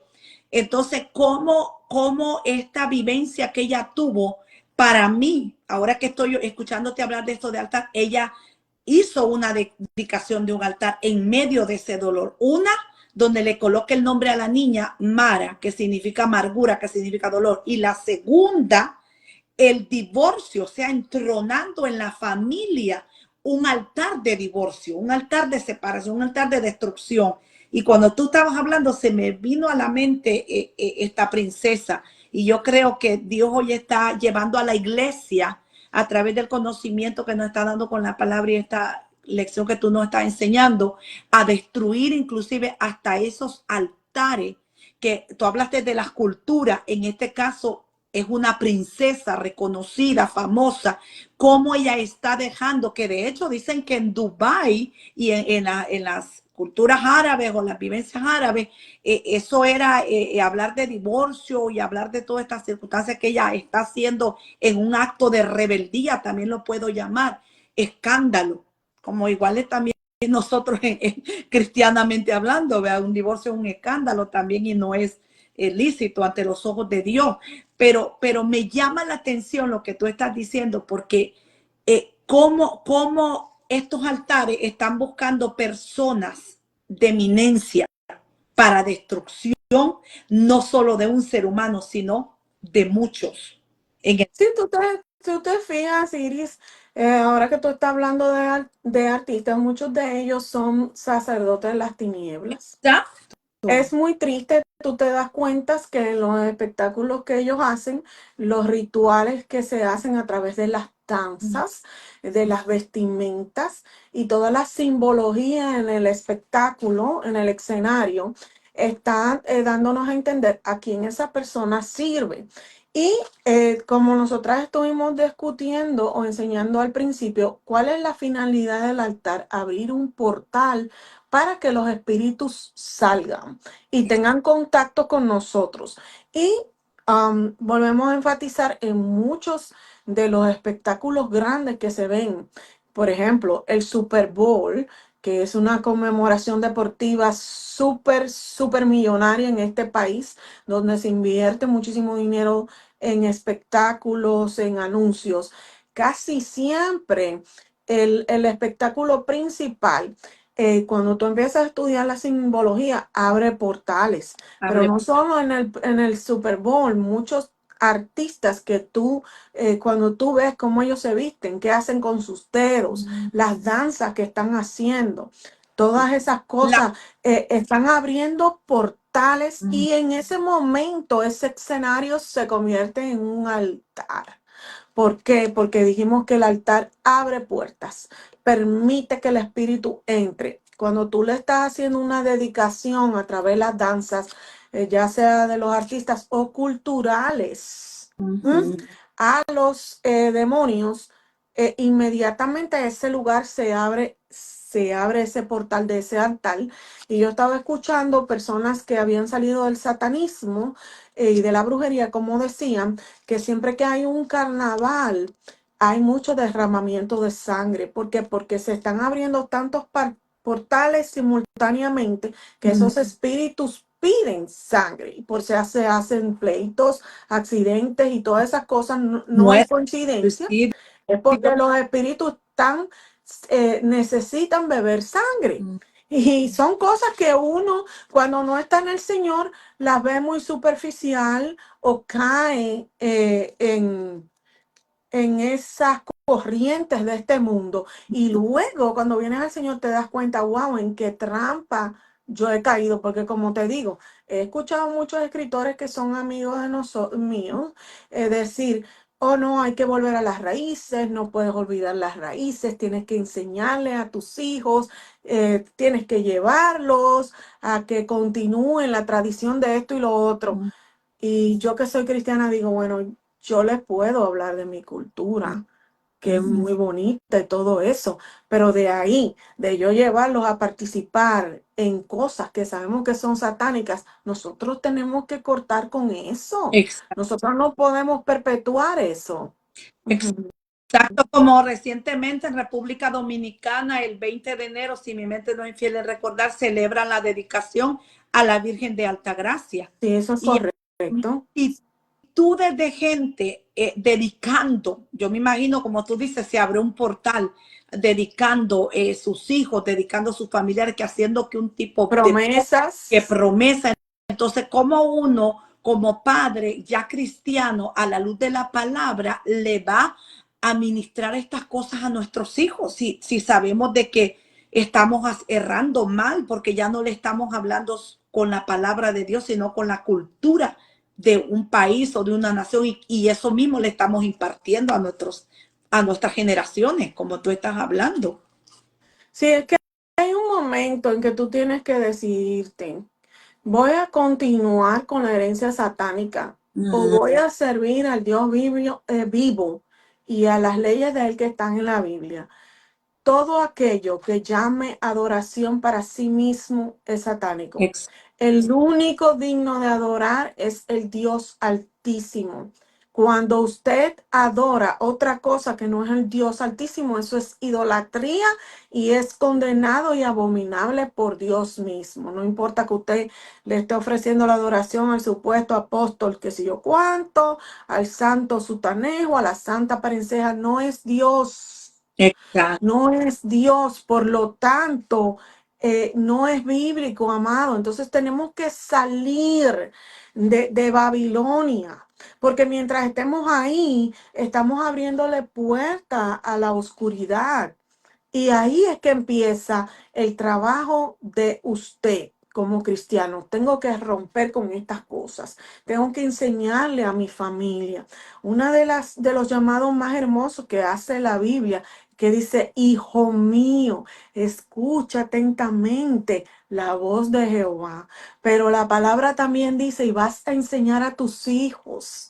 Entonces, ¿cómo esta vivencia que ella tuvo, para mí, ahora que estoy escuchándote hablar de esto de altar, ella hizo una dedicación de un altar en medio de ese dolor. Una donde le coloque el nombre a la niña Mara, que significa amargura, que significa dolor. Y la segunda, el divorcio, o sea, entronando en la familia un altar de divorcio, un altar de separación, un altar de destrucción. Y cuando tú estabas hablando, se me vino a la mente esta princesa. Y yo creo que Dios hoy está llevando a la iglesia, a través del conocimiento que nos está dando con la palabra y esta lección que tú nos estás enseñando, a destruir inclusive hasta esos altares que tú hablaste de las culturas. En este caso es una princesa reconocida, famosa, cómo ella está dejando, que de hecho dicen que en Dubái y en las culturas árabes o las vivencias árabes, eso era hablar de divorcio y hablar de todas estas circunstancias que ella está haciendo en un acto de rebeldía, también lo puedo llamar, escándalo, como igual es también nosotros cristianamente hablando, ¿verdad? Un divorcio es un escándalo también y no es lícito ante los ojos de Dios. Pero me llama la atención lo que tú estás diciendo, porque cómo estos altares están buscando personas de eminencia para destrucción, no solo de un ser humano, sino de muchos. En el... Sí, tú te fijas, Iris, ahora que tú estás hablando de artistas, muchos de ellos son sacerdotes de las tinieblas. Es muy triste, tú te das cuenta que en los espectáculos que ellos hacen, los rituales que se hacen a través de las danzas, de las vestimentas y toda la simbología en el espectáculo, en el escenario, están dándonos a entender a quién esa persona sirve. Y como nosotras estuvimos discutiendo o enseñando al principio, ¿cuál es la finalidad del altar? Abrir un portal para que los espíritus salgan y tengan contacto con nosotros. Y volvemos a enfatizar en muchos de los espectáculos grandes que se ven. Por ejemplo, el Super Bowl, que es una conmemoración deportiva súper millonaria en este país, donde se invierte muchísimo dinero en espectáculos, en anuncios. Casi siempre el espectáculo principal, cuando tú empiezas a estudiar la simbología, abre portales. Pero no solo en el Super Bowl, muchos artistas que tú, cuando tú ves cómo ellos se visten, qué hacen con sus dedos, las danzas que están haciendo, todas esas cosas están abriendo portales y en ese momento ese escenario se convierte en un altar. ¿Por qué? Porque dijimos que el altar abre puertas, permite que el espíritu entre. Cuando tú le estás haciendo una dedicación a través de las danzas, ya sea de los artistas o culturales, a los demonios, inmediatamente ese lugar se abre ese portal de ese altar. Y yo estaba escuchando personas que habían salido del satanismo y de la brujería, como decían, que siempre que hay un carnaval hay mucho derramamiento de sangre. ¿Por qué? Porque se están abriendo tantos portales simultáneamente que esos espíritus piden sangre y por eso se hacen pleitos, accidentes y todas esas cosas. No es coincidencia, es porque los espíritus necesitan beber sangre. Y son cosas que uno, cuando no está en el Señor, las ve muy superficial o cae en esas corrientes de este mundo. Y luego, cuando vienes al Señor, te das cuenta, wow, en qué trampa yo he caído. Porque como te digo, he escuchado muchos escritores que son amigos de nosotros, míos, decir, oh no, hay que volver a las raíces, no puedes olvidar las raíces, tienes que enseñarle a tus hijos, tienes que llevarlos a que continúen la tradición de esto y lo otro. Y yo que soy cristiana digo, bueno, yo les puedo hablar de mi cultura, que es muy bonita y todo eso, pero de ahí, de yo llevarlos a participar en cosas que sabemos que son satánicas, nosotros tenemos que cortar con eso. Nosotros no podemos perpetuar eso. Exacto, como recientemente en República Dominicana, el 20 de enero, si mi mente no es infiel en recordar, celebran la dedicación a la Virgen de Altagracia. Sí, eso es correcto. Y tú desde gente dedicando, yo me imagino, como tú dices, se abre un portal dedicando sus hijos, dedicando sus familiares, que haciendo que un tipo promesas, que promesa. Entonces, como uno, como padre ya cristiano, a la luz de la palabra, le va a ministrar estas cosas a nuestros hijos, si sabemos de que estamos errando mal, porque ya no le estamos hablando con la palabra de Dios, sino con la cultura de un país o de una nación, y eso mismo le estamos impartiendo a nuestras generaciones, como tú estás hablando. Sí, es que hay un momento en que tú tienes que decidirte, ¿voy a continuar con la herencia satánica o voy a servir al Dios vivo y a las leyes de Él que están en la Biblia? Todo aquello que llame adoración para sí mismo es satánico. El único digno de adorar es el Dios Altísimo. Cuando usted adora otra cosa que no es el Dios Altísimo, eso es idolatría y es condenado y abominable por Dios mismo. No importa que usted le esté ofreciendo la adoración al supuesto apóstol, que sé yo cuánto, al santo sutanejo, a la santa parencera, no es Dios. Exacto. No es Dios, por lo tanto, no es bíblico, amado. Entonces tenemos que salir de Babilonia, porque mientras estemos ahí, estamos abriéndole puerta a la oscuridad. Y ahí es que empieza el trabajo de usted como cristiano. Tengo que romper con estas cosas. Tengo que enseñarle a mi familia. Una de los llamados más hermosos que hace la Biblia, que dice, hijo mío, escucha atentamente la voz de Jehová. Pero la palabra también dice, y vas a enseñar a tus hijos.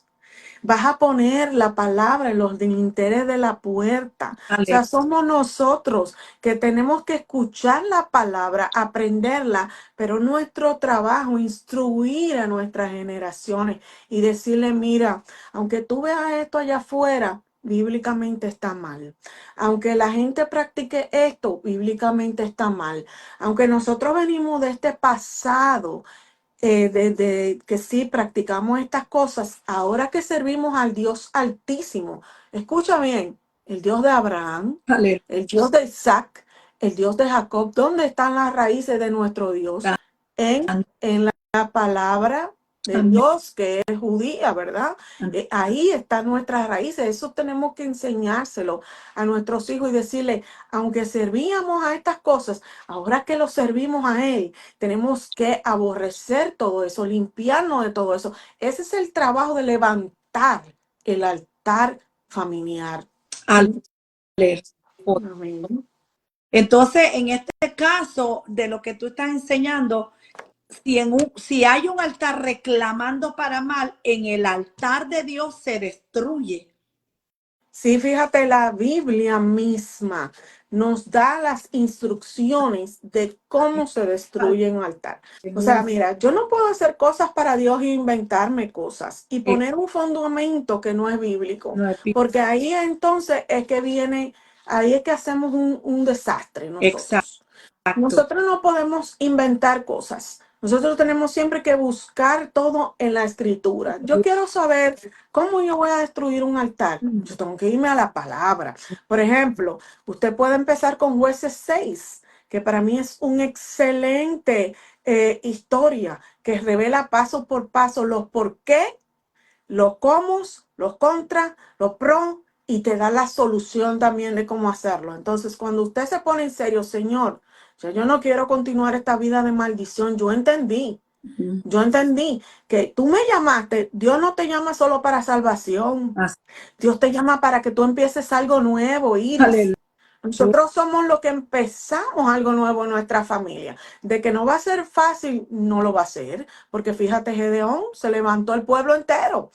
Vas a poner la palabra en los dinteles de la puerta. O sea, somos nosotros que tenemos que escuchar la palabra, aprenderla, pero nuestro trabajo, instruir a nuestras generaciones y decirle, mira, aunque tú veas esto allá afuera, bíblicamente está mal. Aunque la gente practique esto, bíblicamente está mal. Aunque nosotros venimos de este pasado, de que sí practicamos estas cosas, ahora que servimos al Dios Altísimo, escucha bien, el Dios de Abraham, Aleluya. el Dios de Isaac, el Dios de Jacob, ¿dónde están las raíces de nuestro Dios? En la palabra de Amén. Dios, que es judía, ¿verdad? Amén. Ahí están nuestras raíces. Eso tenemos que enseñárselo a nuestros hijos y decirle, aunque servíamos a estas cosas, ahora que los servimos a Él, tenemos que aborrecer todo eso, limpiarnos de todo eso. Ese es el trabajo de levantar el altar familiar. Aleluya. Amén. Entonces, en este caso de lo que tú estás enseñando, si hay un altar reclamando para mal, en el altar de Dios se destruye. Sí, fíjate, la Biblia misma nos da las instrucciones de cómo se destruye un altar. O sea, mira, yo no puedo hacer cosas para Dios e inventarme cosas y poner un fundamento que no es bíblico, No es porque ahí entonces es que viene, ahí es que hacemos un desastre exacto. nosotros. Nosotros no podemos inventar cosas. Nosotros tenemos siempre que buscar todo en la escritura. Yo quiero saber cómo yo voy a destruir un altar. Yo tengo que irme a la palabra. Por ejemplo, usted puede empezar con Jueces 6, que para mí es una excelente historia que revela paso por paso los por qué, los cómo, los contra, los pro y te da la solución también de cómo hacerlo. Entonces, cuando usted se pone en serio, Señor, yo no quiero continuar esta vida de maldición, yo entendí. Yo entendí que tú me llamaste, Dios no te llama solo para salvación, Dios te llama para que tú empieces algo nuevo, Iris. Aleluya. Nosotros somos los que empezamos algo nuevo en nuestra familia. De que no va a ser fácil, no lo va a ser, porque fíjate, Gedeón se levantó el pueblo entero.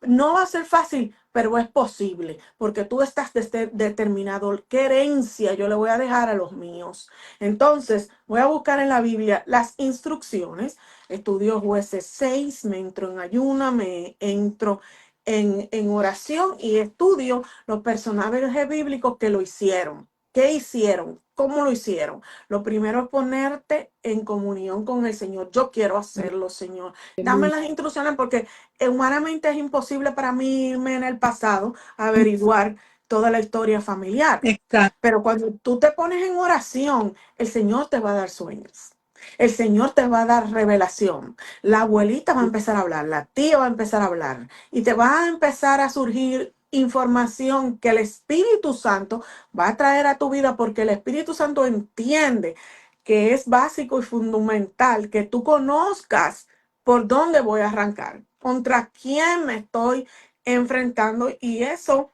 No va a ser fácil, pero es posible, porque tú estás determinado qué herencia yo le voy a dejar a los míos. Entonces, voy a buscar en la Biblia las instrucciones. Estudio Jueces 6, me entro en ayuna, me entro en oración y estudio los personajes bíblicos que lo hicieron. ¿Qué hicieron? ¿Cómo lo hicieron? Lo primero es ponerte en comunión con el Señor. Yo quiero hacerlo, Señor. Dame las instrucciones porque humanamente es imposible para mí irme en el pasado a averiguar toda la historia familiar. Exacto. Pero cuando tú te pones en oración, el Señor te va a dar sueños. El Señor te va a dar revelación. La abuelita va a empezar a hablar, la tía va a empezar a hablar y te va a empezar a surgir información que el Espíritu Santo va a traer a tu vida porque el Espíritu Santo entiende que es básico y fundamental que tú conozcas por dónde voy a arrancar, contra quién me estoy enfrentando y eso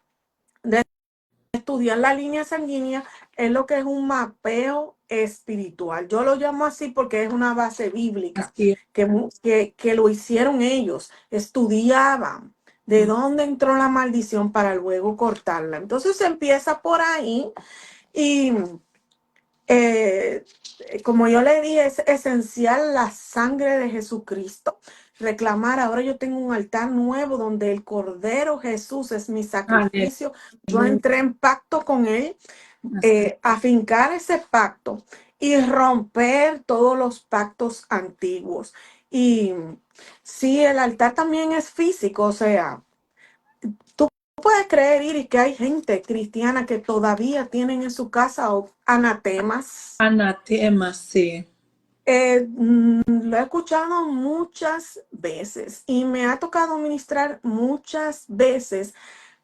de estudiar la línea sanguínea es lo que es un mapeo espiritual. Yo lo llamo así porque es una base bíblica Así es. que lo hicieron ellos, estudiaban de dónde entró la maldición para luego cortarla. Entonces se empieza por ahí y como yo le dije, es esencial la sangre de Jesucristo. reclamar, ahora yo tengo un altar nuevo donde el Cordero Jesús es mi sacrificio. Yo entré en pacto con Él, afincar ese pacto y romper todos los pactos antiguos. Y sí, el altar también es físico, o sea, tú puedes creer, Iris, que hay gente cristiana que todavía tienen en su casa anatemas. Anatema, sí. Lo he escuchado muchas veces y me ha tocado ministrar muchas veces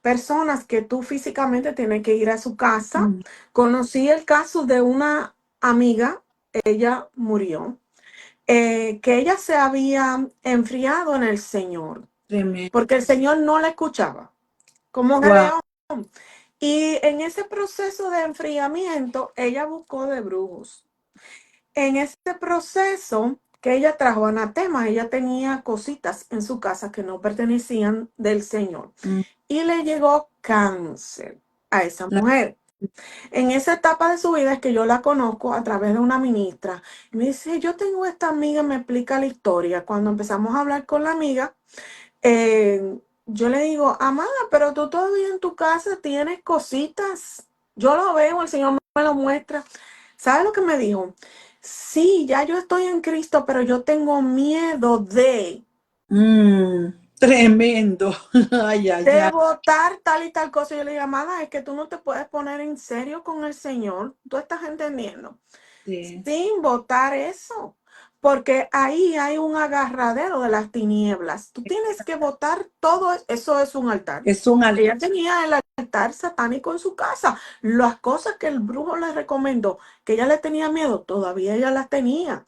personas que tú físicamente tienes que ir a su casa. Conocí el caso de una amiga, ella murió, que ella se había enfriado en el Señor, Tremendo. porque el Señor no la escuchaba, como Wow. Gedeón. Y en ese proceso de enfriamiento, ella buscó de brujos. En este proceso que ella trajo anatema, ella tenía cositas en su casa que no pertenecían del Señor. Y le llegó cáncer a esa mujer. En esa etapa de su vida es que yo la conozco a través de una ministra. Y me dice, yo tengo esta amiga, me explica la historia. Cuando empezamos a hablar con la amiga, yo le digo, amada, pero tú todavía en tu casa tienes cositas. Yo lo veo, el Señor me lo muestra. ¿Sabe lo que me dijo? Sí, ya yo estoy en Cristo, pero yo tengo miedo Tremendo. Ay, ay, de ay. votar tal y tal cosa. Yo le digo, amada, es que tú no te puedes poner en serio con el Señor. Tú estás entendiendo. Sí. Sin votar eso, porque ahí hay un agarradero de las tinieblas. Tú tienes que votar todo eso, es un altar. Es un Ella tenía el altar satánico en su casa. Las cosas que el brujo le recomendó, que ella le tenía miedo, todavía ella las tenía.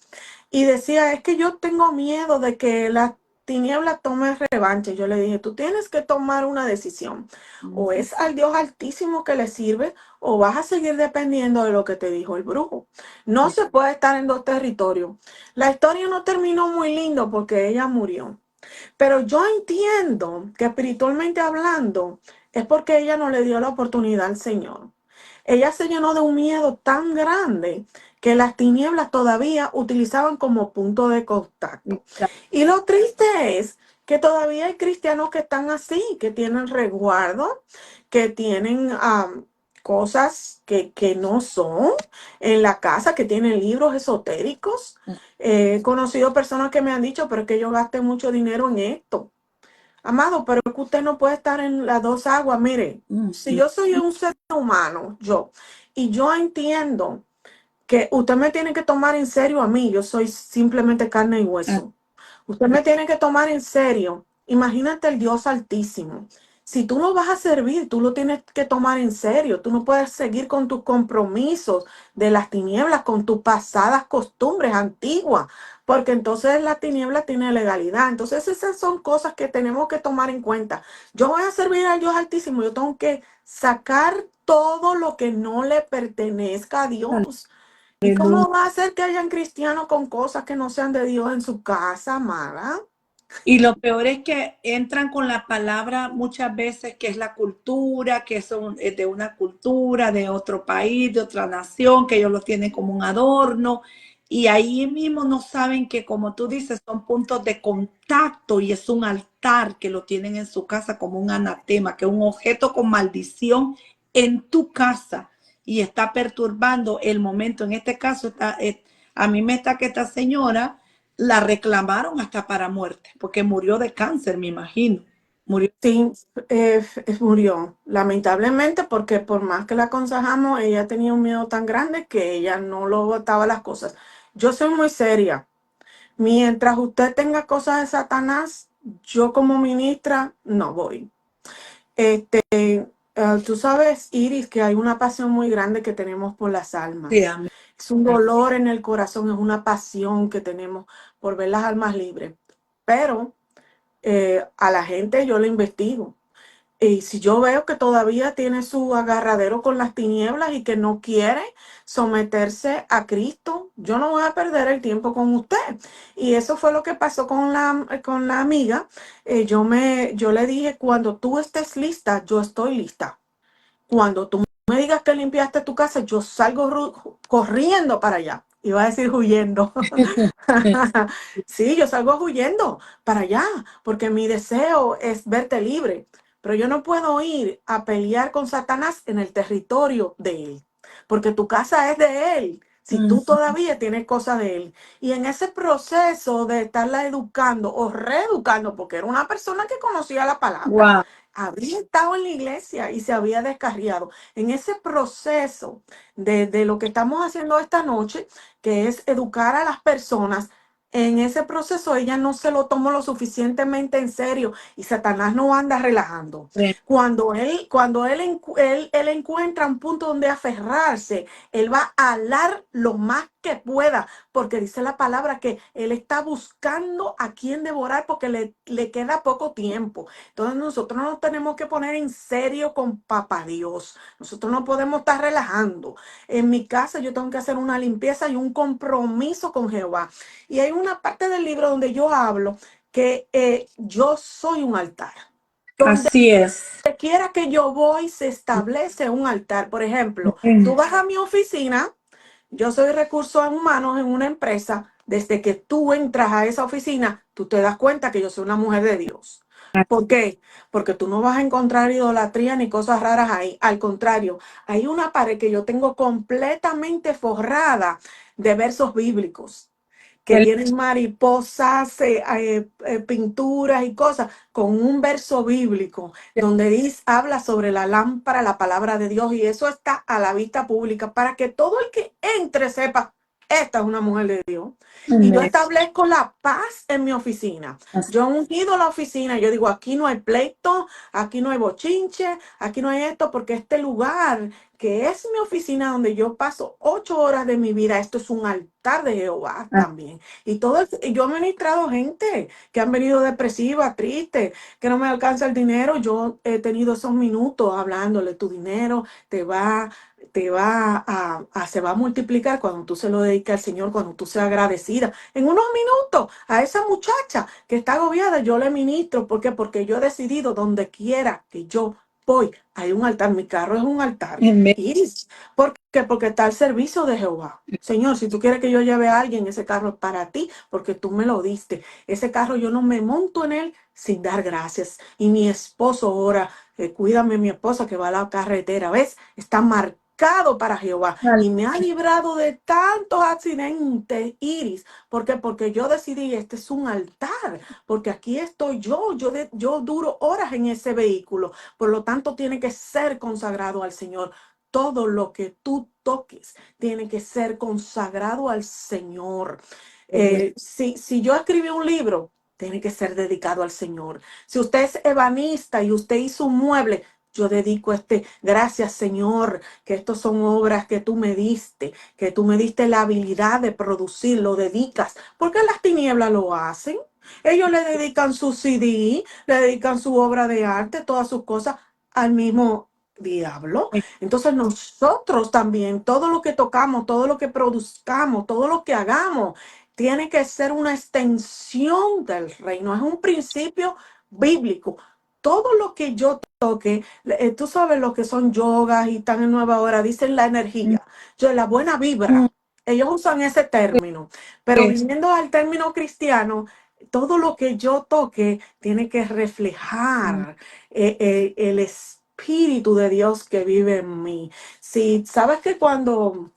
Y decía, es que yo tengo miedo de que la tiniebla tome revancha. Yo le dije, tú tienes que tomar una decisión. O es al Dios Altísimo que le sirve, o vas a seguir dependiendo de lo que te dijo el brujo. No se puede estar en dos territorios. La historia no terminó muy lindo porque ella murió. Pero yo entiendo que espiritualmente hablando es porque ella no le dio la oportunidad al Señor. Ella se llenó de un miedo tan grande que las tinieblas todavía utilizaban como punto de contacto. Y lo triste es que todavía hay cristianos que están así, que tienen resguardo, que tienen cosas que no son en la casa, que tienen libros esotéricos. He conocido personas que me han dicho, pero es que yo gasté mucho dinero en esto. Amado, pero es que usted no puede estar en las dos aguas. Mire, si yo soy un ser humano, y yo entiendo que usted me tiene que tomar en serio a mí, yo soy simplemente carne y hueso. Usted me tiene que tomar en serio. Imagínate el Dios Altísimo. Si tú no vas a servir, tú lo tienes que tomar en serio. Tú no puedes seguir con tus compromisos de las tinieblas, con tus pasadas costumbres antiguas, porque entonces la tiniebla tiene legalidad. Entonces esas son cosas que tenemos que tomar en cuenta. Yo voy a servir al Dios Altísimo. Yo tengo que sacar todo lo que no le pertenezca a Dios. ¿Y cómo va a ser que hayan cristianos con cosas que no sean de Dios en su casa, amada? Y lo peor es que entran con la palabra muchas veces que es la cultura, que es de una cultura, de otro país, de otra nación, que ellos lo tienen como un adorno. Y ahí mismo no saben que, como tú dices, son puntos de contacto y es un altar que lo tienen en su casa como un anatema, que es un objeto con maldición en tu casa y está perturbando el momento. En este caso, a mí me está que esta señora la reclamaron hasta para muerte, porque murió de cáncer, me imagino. Murió. Sí, murió, lamentablemente, porque por más que la aconsejamos, ella tenía un miedo tan grande que ella no lo botaba las cosas. Yo soy muy seria. Mientras usted tenga cosas de Satanás, yo como ministra no voy. Tú sabes, Iris, que hay una pasión muy grande que tenemos por las Sí, almas. amén. Es un dolor en el corazón, es una pasión que tenemos por ver las almas libres. Pero a la gente yo le investigo. Y si yo veo que todavía tiene su agarradero con las tinieblas y que no quiere someterse a Cristo, yo no voy a perder el tiempo con usted. Y eso fue lo que pasó con la amiga. Yo le dije, cuando tú estés lista, yo estoy lista. Cuando tú me digas que limpiaste tu casa, yo salgo corriendo para allá. iba a decir huyendo. Sí, yo salgo huyendo para allá, porque mi deseo es verte libre, pero yo no puedo ir a pelear con Satanás en el territorio de él, porque tu casa es de él. Si tú todavía tienes cosas de él. Y en ese proceso de estarla educando o reeducando, porque era una persona que conocía la palabra, Wow. había estado en la iglesia y se había descarriado. En ese proceso de lo que estamos haciendo esta noche, que es educar a las personas, en ese proceso ella no se lo tomó lo suficientemente en serio y Satanás no anda relajando. Cuando él encuentra un punto donde aferrarse, él va a alar lo más que pueda, porque dice la palabra que él está buscando a quien devorar porque le queda poco tiempo. Entonces nosotros nos tenemos que poner en serio con Papá Dios. Nosotros no podemos estar relajando. En mi casa yo tengo que hacer una limpieza y un compromiso con Jehová. Y hay una parte del libro donde yo hablo que yo soy un altar. Donde Así es. quiera que yo voy, se establece un altar. Por ejemplo, tú vas a mi oficina, yo soy recursos humanos en una empresa. Desde que tú entras a esa oficina, tú te das cuenta que yo soy una mujer de Dios. ¿Por qué? Porque tú no vas a encontrar idolatría ni cosas raras ahí. Al contrario, hay una pared que yo tengo completamente forrada de versos bíblicos que tienen mariposas, pinturas y cosas, con un verso bíblico donde dice, habla sobre la lámpara, la palabra de Dios, y eso está a la vista pública para que todo el que entre sepa, esta es una mujer de Dios. Y yo establezco la paz en mi oficina. Yo he ungido la oficina, yo digo, aquí no hay pleito, aquí no hay bochinche, aquí no hay esto, porque este lugar que es mi oficina donde yo paso 8 horas de mi vida, esto es un altar de Jehová también. Y yo he ministrado gente que han venido depresiva, triste, que no me alcanza el dinero. Yo he tenido esos minutos hablándole, tu dinero se va a multiplicar cuando tú se lo dediques al Señor, cuando tú seas agradecida. En unos minutos, a esa muchacha que está agobiada, yo le ministro. ¿Por qué? Porque yo he decidido donde quiera que yo voy, hay un altar. Mi carro es un altar. Iris, ¿por qué? Porque está al servicio de Jehová. Señor, si tú quieres que yo lleve a alguien, ese carro es para ti, porque tú me lo diste. Ese carro yo no me monto en él sin dar gracias. Y mi esposo ahora, cuídame mi esposa que va a la carretera, ¿ves? Está marcado para Jehová y me ha librado de tantos accidentes, Iris. ¿Por qué? Porque yo decidí, este es un altar, porque aquí estoy yo duro horas en ese vehículo. Por lo tanto, tiene que ser consagrado al Señor. Todo lo que tú toques tiene que ser consagrado al Señor. Si yo escribí un libro, tiene que ser dedicado al Señor. Si usted es ebanista y usted hizo un mueble, yo dedico gracias Señor, que estos son obras que tú me diste, la habilidad de producir, lo dedicas. ¿Por qué las tinieblas lo hacen? Ellos le dedican su CD, le dedican su obra de arte, todas sus cosas al mismo diablo. Entonces nosotros también, todo lo que tocamos, todo lo que produzcamos, todo lo que hagamos, tiene que ser una extensión del reino. Es un principio bíblico. Todo lo que yo toque, tú sabes lo que son yogas y están en Nueva Hora, dicen la energía, la buena vibra. Ellos usan ese término, pero viniendo al término cristiano, todo lo que yo toque tiene que reflejar el Espíritu de Dios que vive en mí. Si sabes que cuando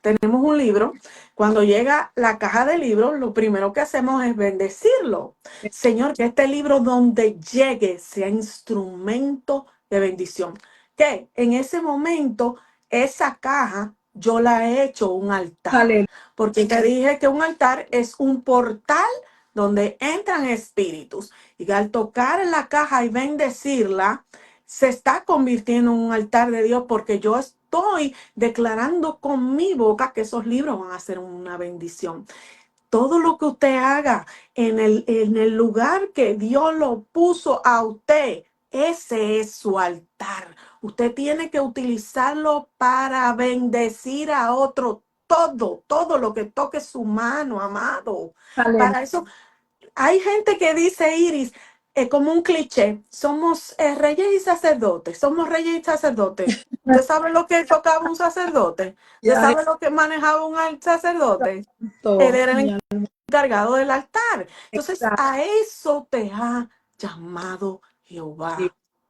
tenemos un libro, cuando llega la caja de libros, lo primero que hacemos es bendecirlo. Señor, que este libro donde llegue sea instrumento de bendición. Que en ese momento, esa caja, yo la he hecho un altar. Porque te dije que un altar es un portal donde entran espíritus. Y al tocar la caja y bendecirla, se está convirtiendo en un altar de Dios, porque yo estoy declarando con mi boca que esos libros van a ser una bendición. Todo lo que usted haga en el lugar que Dios lo puso a usted, ese es su altar. Usted tiene que utilizarlo para bendecir a otro. Todo lo que toque su mano, amado. Para eso hay gente que dice, Iris, como un cliché. Somos reyes y sacerdotes. Somos reyes y sacerdotes. ¿Usted sabe lo que tocaba un sacerdote? ¿Usted Ya, sabe lo que manejaba un sacerdote? Él esto, era mi el alma, encargado del altar. Entonces, exacto, a eso te ha llamado Jehová,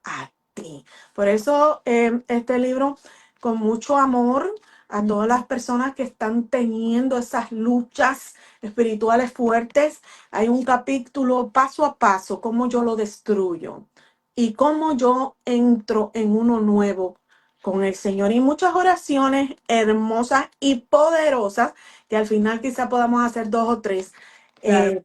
a ti. Por eso, este libro, con mucho amor a todas las personas que están teniendo esas luchas espirituales fuertes, hay un capítulo paso a paso, cómo yo lo destruyo y cómo yo entro en uno nuevo con el Señor. Y muchas oraciones hermosas y poderosas que al final quizá podamos hacer 2 o 3 claro.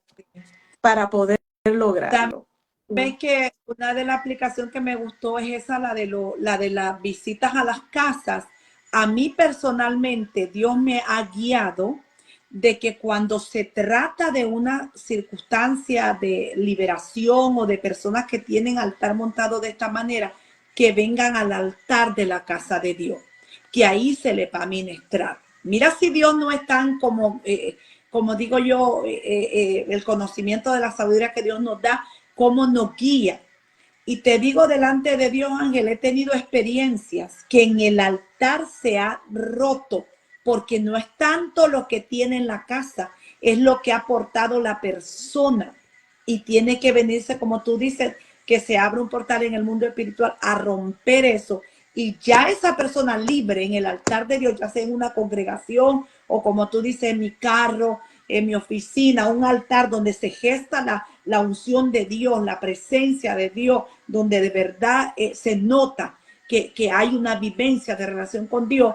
para poder lograrlo. Ves que una de las aplicaciones que me gustó es esa, la de las visitas a las casas. A mí personalmente, Dios me ha guiado de que cuando se trata de una circunstancia de liberación o de personas que tienen altar montado de esta manera, que vengan al altar de la casa de Dios, que ahí se le va a ministrar. Mira si Dios no es tan como digo yo, el conocimiento de la sabiduría que Dios nos da, cómo nos guía. Y te digo delante de Dios, Ángel, he tenido experiencias que en el altar se ha roto, porque no es tanto lo que tiene en la casa, es lo que ha aportado la persona. Y tiene que venirse, como tú dices, que se abre un portal en el mundo espiritual a romper eso. Y ya esa persona libre en el altar de Dios, ya sea en una congregación o como tú dices, en mi carro, en mi oficina, un altar donde se gesta la unción de Dios, la presencia de Dios, donde de verdad se nota que hay una vivencia de relación con Dios.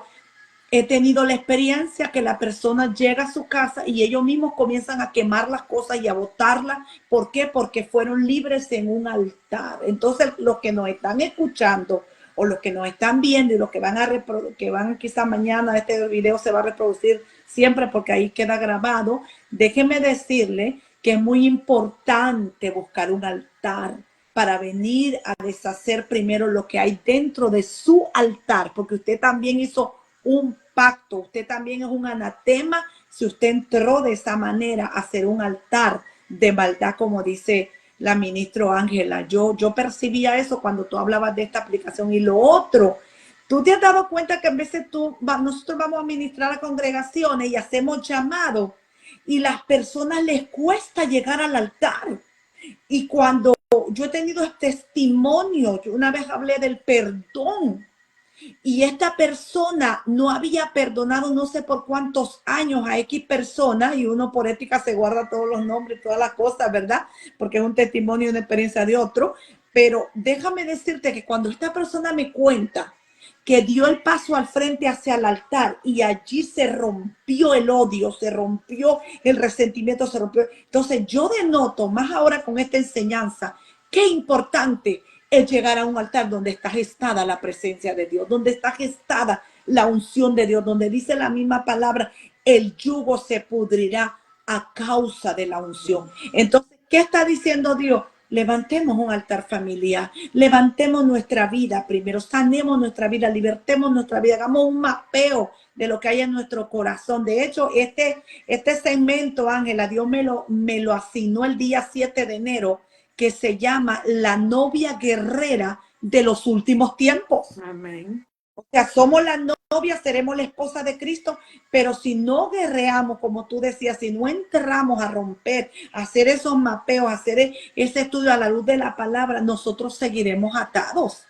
He tenido la experiencia que la persona llega a su casa y ellos mismos comienzan a quemar las cosas y a botarlas. ¿Por qué? Porque fueron libres en un altar. Entonces, los que nos están escuchando o los que nos están viendo y los que van a que van quizá mañana, este video se va a reproducir siempre porque ahí queda grabado. Déjenme decirle que es muy importante buscar un altar para venir a deshacer primero lo que hay dentro de su altar, porque usted también hizo un pacto, usted también es un anatema si usted entró de esa manera a hacer un altar de maldad, como dice la ministra Ángela. Yo percibía eso cuando tú hablabas de esta aplicación. Y lo otro, tú te has dado cuenta que a veces nosotros vamos a ministrar a congregaciones y hacemos llamados y las personas les cuesta llegar al altar. Y cuando yo he tenido testimonio, yo una vez hablé del perdón, y esta persona no había perdonado no sé por cuántos años a X personas, y uno por ética se guarda todos los nombres, todas las cosas, ¿verdad? Porque es un testimonio y una experiencia de otro. Pero déjame decirte que cuando esta persona me cuenta que dio el paso al frente hacia el altar y allí se rompió el odio, se rompió el resentimiento, se rompió. Entonces yo denoto, más ahora con esta enseñanza, qué importante es llegar a un altar donde está gestada la presencia de Dios, donde está gestada la unción de Dios, donde dice la misma palabra, el yugo se pudrirá a causa de la unción. Entonces, ¿qué está diciendo Dios? Levantemos un altar familiar, levantemos nuestra vida primero, sanemos nuestra vida, libertemos nuestra vida, hagamos un mapeo de lo que hay en nuestro corazón. De hecho, este segmento, Ángela, Dios me lo asignó el día 7 de enero, que se llama La novia guerrera de los últimos tiempos. Amén. O sea, somos la novia, seremos la esposa de Cristo, pero si no guerreamos, como tú decías, si no entramos a romper, a hacer esos mapeos, a hacer ese estudio a la luz de la palabra, nosotros seguiremos atados.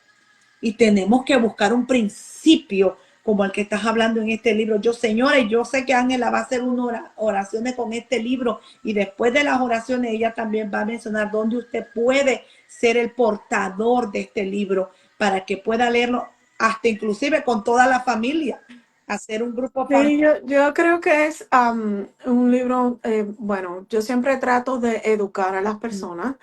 Y tenemos que buscar un principio como el que estás hablando en este libro. Yo, señores, yo sé que Ángela va a hacer unas oraciones con este libro y después de las oraciones ella también va a mencionar dónde usted puede ser el portador de este libro para que pueda leerlo hasta inclusive con toda la familia, hacer un grupo familiar. Sí, yo creo que es un libro, bueno, yo siempre trato de educar a las personas.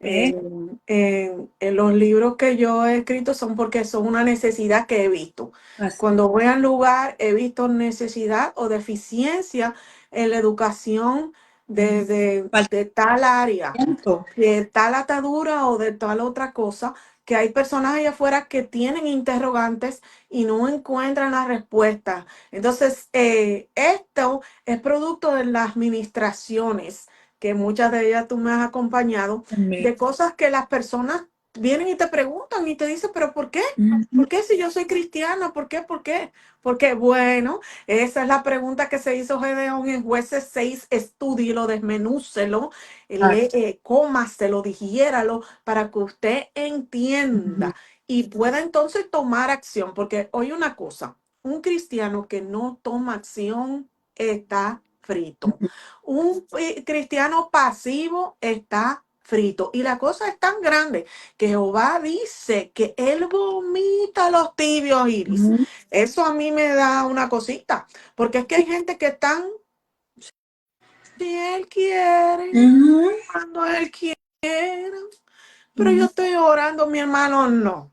¿Eh? En los libros que yo he escrito son porque son una necesidad que he visto. Así. Cuando voy al lugar, he visto necesidad o deficiencia en la educación de tal área, de tal atadura o de tal otra cosa, que hay personas allá afuera que tienen interrogantes y no encuentran la respuesta. Entonces, esto es producto de las ministraciones que muchas de ellas tú me has acompañado, Amén. de cosas que las personas vienen y te preguntan y te dicen, pero ¿por qué? Ujú. ¿Por qué si yo soy cristiana? ¿Por qué? ¿Por qué? Porque bueno, esa es la pregunta que se hizo Gedeón en Jueces 6, estúdielo, desmenúcelo, cómaselo, digiéralo, para que usted entienda Ujú. y pueda entonces tomar acción. Porque oye una cosa, un cristiano que no toma acción está frito. Un cristiano pasivo está frito. Y la cosa es tan grande que Jehová dice que él vomita los tibios iris. Ujú. Eso a mí me da una cosita, porque es que hay gente que están, si él quiere, Ujú. cuando él quiera, pero yo Ujú. estoy orando, mi hermano, no.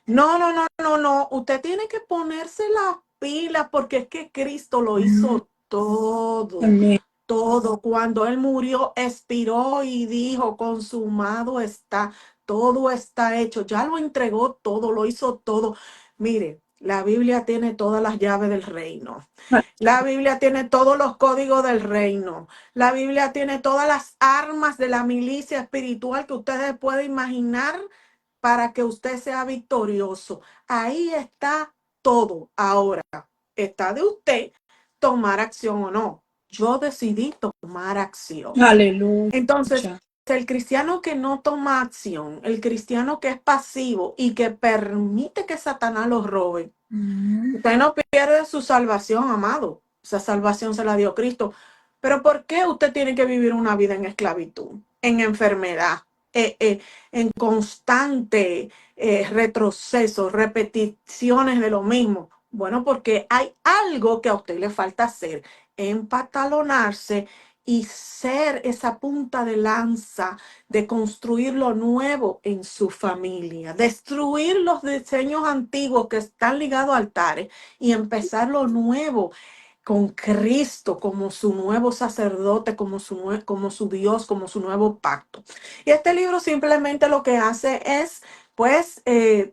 No, no, no, no, no. Usted tiene que ponerse las pilas porque es que Cristo lo Ujú. hizo todo. Amén. Todo. Cuando Él murió, expiró y dijo, consumado está, todo está hecho. Ya lo entregó todo, lo hizo todo. Mire, la Biblia tiene todas las llaves del reino. La Biblia tiene todos los códigos del reino. La Biblia tiene todas las armas de la milicia espiritual que ustedes pueden imaginar para que usted sea victorioso. Ahí está todo. Ahora, está de usted tomar acción o no. Yo decidí tomar acción. Entonces, Aleluya. el cristiano que no toma acción, el cristiano que es pasivo y que permite que Satanás lo robe, Ujú. usted no pierde su salvación, amado. Esa salvación se la dio Cristo. Pero ¿por qué usted tiene que vivir una vida en esclavitud, en enfermedad, en constante retroceso, repeticiones de lo mismo? Bueno, porque hay algo que a usted le falta hacer, empatalonarse y ser esa punta de lanza de construir lo nuevo en su familia, destruir los diseños antiguos que están ligados a altares y empezar lo nuevo con Cristo como su nuevo sacerdote, como su Dios, como su nuevo pacto. Y este libro simplemente lo que hace es, pues,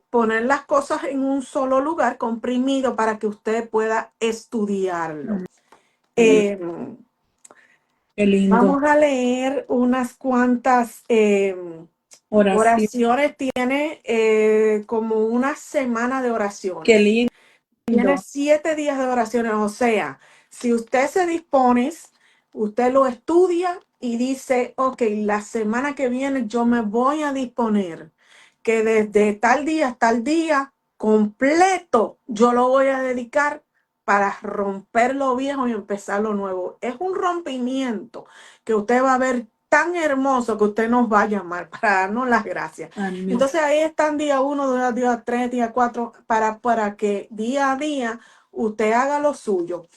poner las cosas en un solo lugar, comprimido, para que usted pueda estudiarlo. Amén. Eh, Qué lindo. Vamos a leer unas cuantas Oración. oraciones. Tiene como una semana de Qué oraciones. Tiene lindo. 7 días de oraciones. O sea, si usted se dispone, usted lo estudia y dice, ok, la semana que viene yo me voy a disponer que desde tal día hasta el día completo yo lo voy a dedicar para romper lo viejo y empezar lo nuevo. Es un rompimiento que usted va a ver tan hermoso que usted nos va a llamar para darnos las gracias. Amén. Entonces ahí están día 1, día 3, día 4, para que día a día usted haga lo suyo.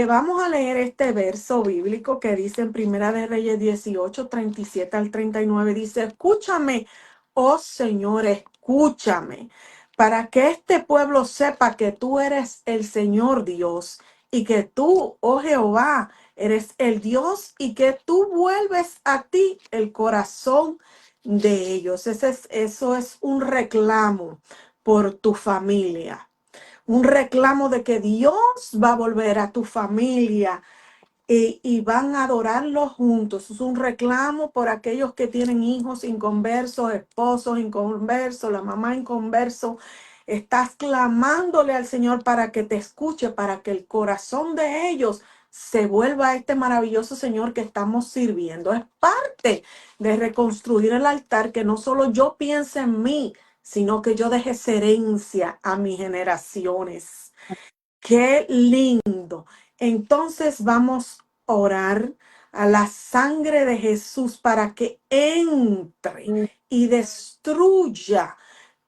Vamos a leer este verso bíblico que dice en Primera de Reyes 18, 37 al 39. Dice, escúchame, oh Señor, escúchame, para que este pueblo sepa que tú eres el Señor Dios y que tú, oh Jehová, eres el Dios y que tú vuelves a ti el corazón de ellos. Eso es un reclamo por tu familia, un reclamo de que Dios va a volver a tu familia y van a adorarlo juntos. Es un reclamo por aquellos que tienen hijos inconversos, esposos inconversos, la mamá inconverso. Estás clamándole al Señor para que te escuche, para que el corazón de ellos se vuelva a este maravilloso Señor que estamos sirviendo. Es parte de reconstruir el altar, que no solo yo piense en mí, sino que yo deje herencia a mis generaciones. Qué lindo. Entonces vamos a orar a la sangre de Jesús para que entre y destruya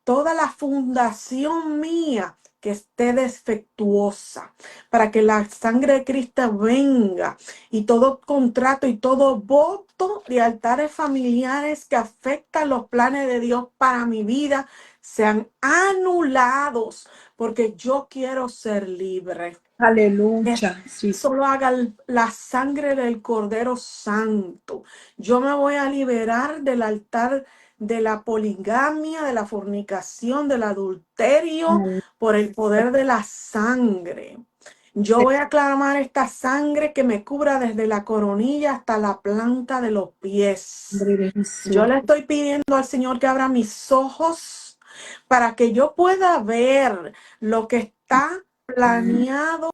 toda la fundación mía que esté defectuosa, para que la sangre de Cristo venga y todo contrato y todo voto de altares familiares que afectan los planes de Dios para mi vida sean anulados, porque yo quiero ser libre. Aleluya. Sí. Solo haga la sangre del Cordero Santo. Yo me voy a liberar del altar de la poligamia, de la fornicación, del adulterio, por el poder de la sangre. Yo voy a clamar esta sangre que me cubra desde la coronilla hasta la planta de los pies. Nombre de Jesús. Yo le estoy pidiendo al Señor que abra mis ojos para que yo pueda ver lo que está planeado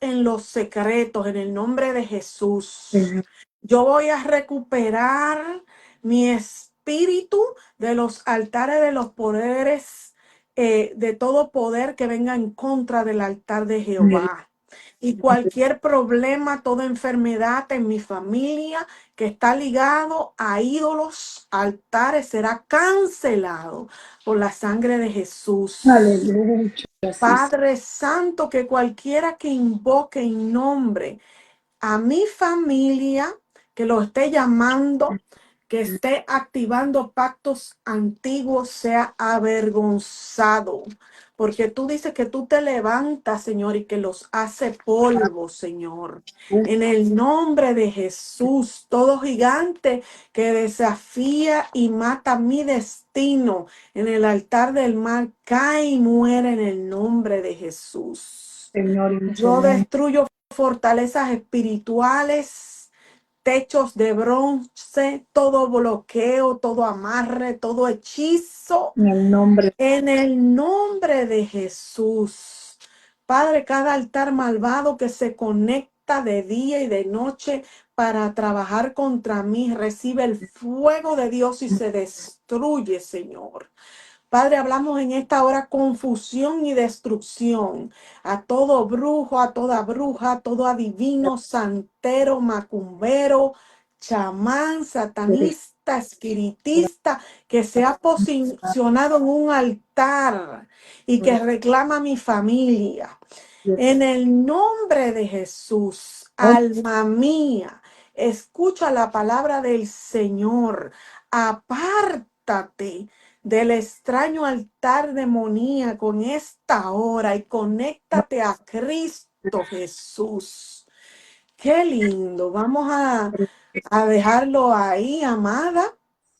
en los secretos, en el nombre de Jesús. Yo voy a recuperar mi espíritu de los altares de los poderes, de todo poder que venga en contra del altar de Jehová. Y cualquier problema, toda enfermedad en mi familia que está ligado a ídolos, altares, será cancelado por la sangre de Jesús. Aleluya. Padre Santo, que cualquiera que invoque en nombre a mi familia, que lo esté llamando, que esté activando pactos antiguos, sea avergonzado. Porque tú dices que tú te levantas, Señor, y que los hace polvo, Señor. En el nombre de Jesús, todo gigante que desafía y mata mi destino en el altar del mal, cae y muere en el nombre de Jesús. Señor, Yo destruyo fortalezas espirituales, techos de bronce, todo bloqueo, todo amarre, todo hechizo, en el nombre en el nombre de Jesús. Padre, cada altar malvado que se conecta de día y de noche para trabajar contra mí, recibe el fuego de Dios y se destruye, Señor. Padre, hablamos en esta hora confusión y destrucción a todo brujo, a toda bruja, a todo adivino, santero, macumbero, chamán, de satanista, espiritista, que se ha posicionado en un altar y que reclama a mi familia. En el nombre de Jesús, alma mía, escucha la palabra del Señor. Apártate del extraño altar demoníaco en esta hora y conéctate a Cristo Jesús. Qué lindo. Vamos a dejarlo ahí, amada,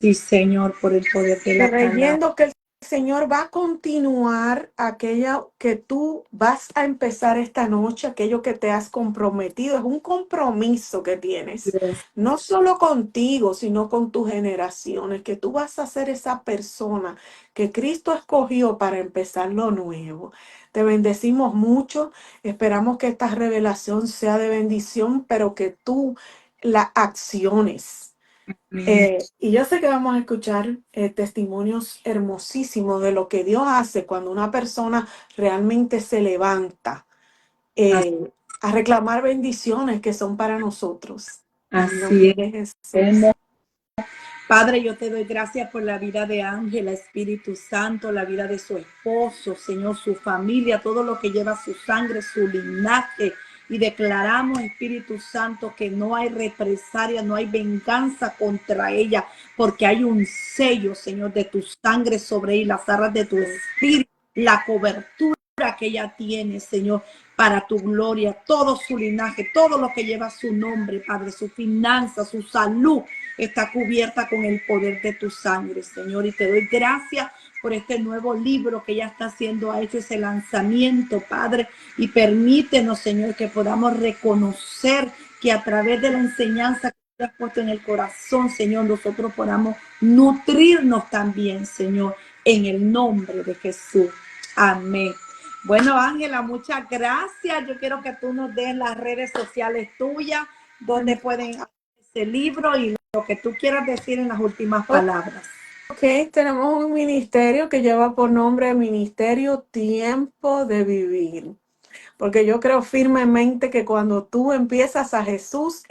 Sí, Señor, por el poder de la palabra. creyendo que el Señor va a continuar aquello que tú vas a empezar esta noche, aquello que te has comprometido. Es un compromiso que tienes, no solo contigo, sino con tus generaciones, que tú vas a ser esa persona que Cristo escogió para empezar lo nuevo. Te bendecimos mucho. Esperamos que esta revelación sea de bendición, pero que tú la acciones. Y yo sé que vamos a escuchar testimonios hermosísimos de lo que Dios hace cuando una persona realmente se levanta a reclamar bendiciones que son para nosotros. En el Así nombre de es. Jesús. Padre, yo te doy gracias por la vida de Ángela, Espíritu Santo, la vida de su esposo, Señor, su familia, todo lo que lleva su sangre, su linaje. Y declaramos, Espíritu Santo, que no hay represalia, no hay venganza contra ella, porque hay un sello, Señor, de tu sangre sobre ella, las arras de tu espíritu, la cobertura que ella tiene, Señor, para tu gloria, todo su linaje, todo lo que lleva su nombre, Padre, su finanza, su salud, está cubierta con el poder de tu sangre, Señor. Y te doy gracias por este nuevo libro que ya está haciendo, ha hecho ese lanzamiento, Padre. Y permítenos, Señor, que podamos reconocer que a través de la enseñanza que tú has puesto en el corazón, Señor, nosotros podamos nutrirnos también, Señor, en el nombre de Jesús. Amén. Bueno, Ángela, muchas gracias. Yo quiero que tú nos des las redes sociales tuyas, donde pueden ese libro y lo que tú quieras decir en las últimas palabras. Ok, tenemos un ministerio que lleva por nombre Ministerio Tiempo de Vivir. Porque yo creo firmemente que cuando tú empiezas a Jesús,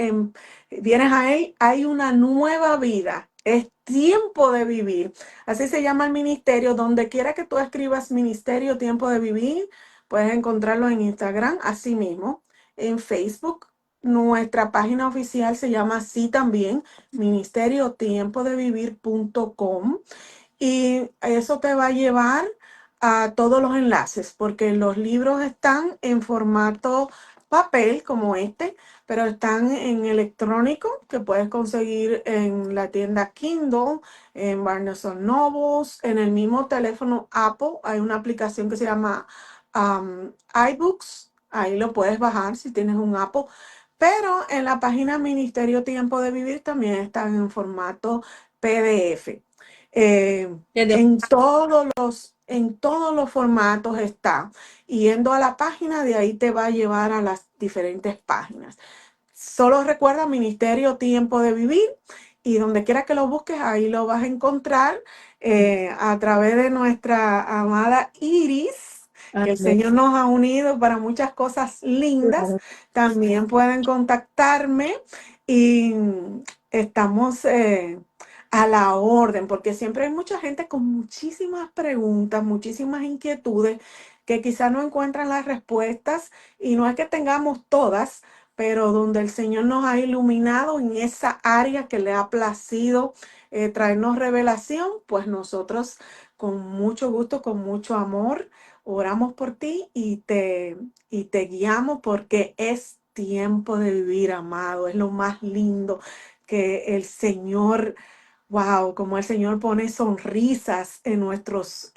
vienes a Él, hay una nueva vida. Es tiempo de vivir. Así se llama el ministerio. Donde quiera que tú escribas Ministerio Tiempo de Vivir, puedes encontrarlo en Instagram, así mismo, en Facebook. Nuestra página oficial se llama así también, ministeriotiempodevivir.com. Y eso te va a llevar a todos los enlaces, porque los libros están en formato papel como este, pero están en electrónico que puedes conseguir en la tienda Kindle, en Barnes Nobles, en el mismo teléfono Apple. Hay una aplicación que se llama iBooks. ahí lo puedes bajar si tienes un Apple. Pero en la página Ministerio Tiempo de Vivir también están en formato PDF. En todos los formatos está. Yendo a la página, de ahí te va a llevar a las diferentes páginas. Solo recuerda Ministerio Tiempo de Vivir y donde quiera que lo busques, ahí lo vas a encontrar a través de nuestra amada Iris, que el Amén. Señor nos ha unido para muchas cosas lindas. Claro. También pueden contactarme y estamos a la orden, porque siempre hay mucha gente con muchísimas preguntas, muchísimas inquietudes que quizás no encuentran las respuestas y no es que tengamos todas, pero donde el Señor nos ha iluminado en esa área que le ha placido traernos revelación, pues nosotros con mucho gusto, con mucho amor, oramos por ti y te guiamos porque es tiempo de vivir, amado. Es lo más lindo que el Señor, wow, como el Señor pone sonrisas en nuestros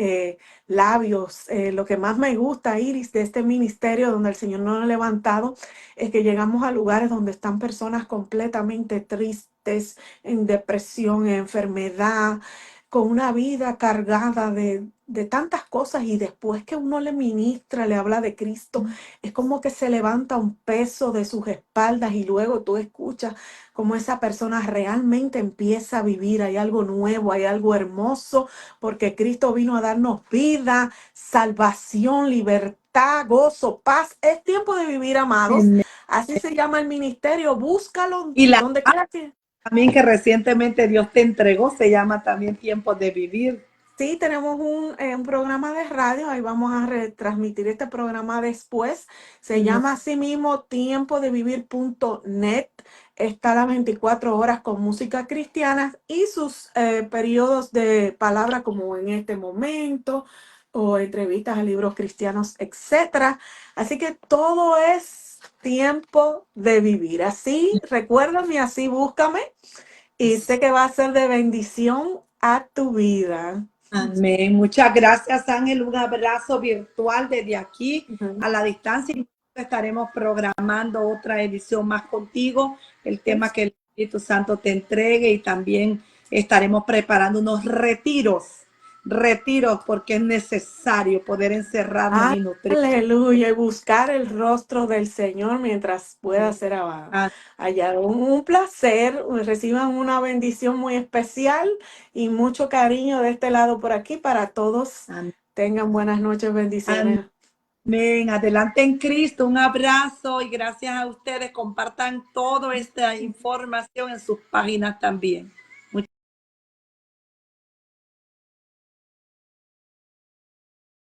labios. Lo que más me gusta, Iris, de este ministerio donde el Señor nos ha levantado, es que llegamos a lugares donde están personas completamente tristes, en depresión, en enfermedad, con una vida cargada de tantas cosas y después que uno le ministra, le habla de Cristo, es como que se levanta un peso de sus espaldas y luego tú escuchas cómo esa persona realmente empieza a vivir. Hay algo nuevo, hay algo hermoso, porque Cristo vino a darnos vida, salvación, libertad, gozo, paz. Es tiempo de vivir, amados. Amén. Así se llama el ministerio. Búscalo Y la donde quiera que... también que recientemente Dios te entregó se llama también Tiempo de Vivir. Sí, tenemos un programa de radio, ahí vamos a retransmitir este programa después. Se llama así mismo tiempodevivir.net. Está las 24 horas con música cristiana y sus periodos de palabra como en este momento o entrevistas a libros cristianos, etcétera. Así que todo es tiempo de vivir. Así, recuérdame, así búscame y sé que va a ser de bendición a tu vida. Amén. Muchas gracias, Ángel. Un abrazo virtual desde aquí a la distancia. Estaremos programando otra edición más contigo, el tema que el Espíritu Santo te entregue y también estaremos preparando unos retiros porque es necesario poder encerrarnos y nutrir. Aleluya, y buscar el rostro del Señor mientras pueda ser hallado. Un placer, reciban una bendición muy especial y mucho cariño de este lado por aquí para todos. Amén. Tengan buenas noches, bendiciones. Amén. Adelante en Cristo. Un abrazo y gracias a ustedes. Compartan toda esta información en sus páginas también.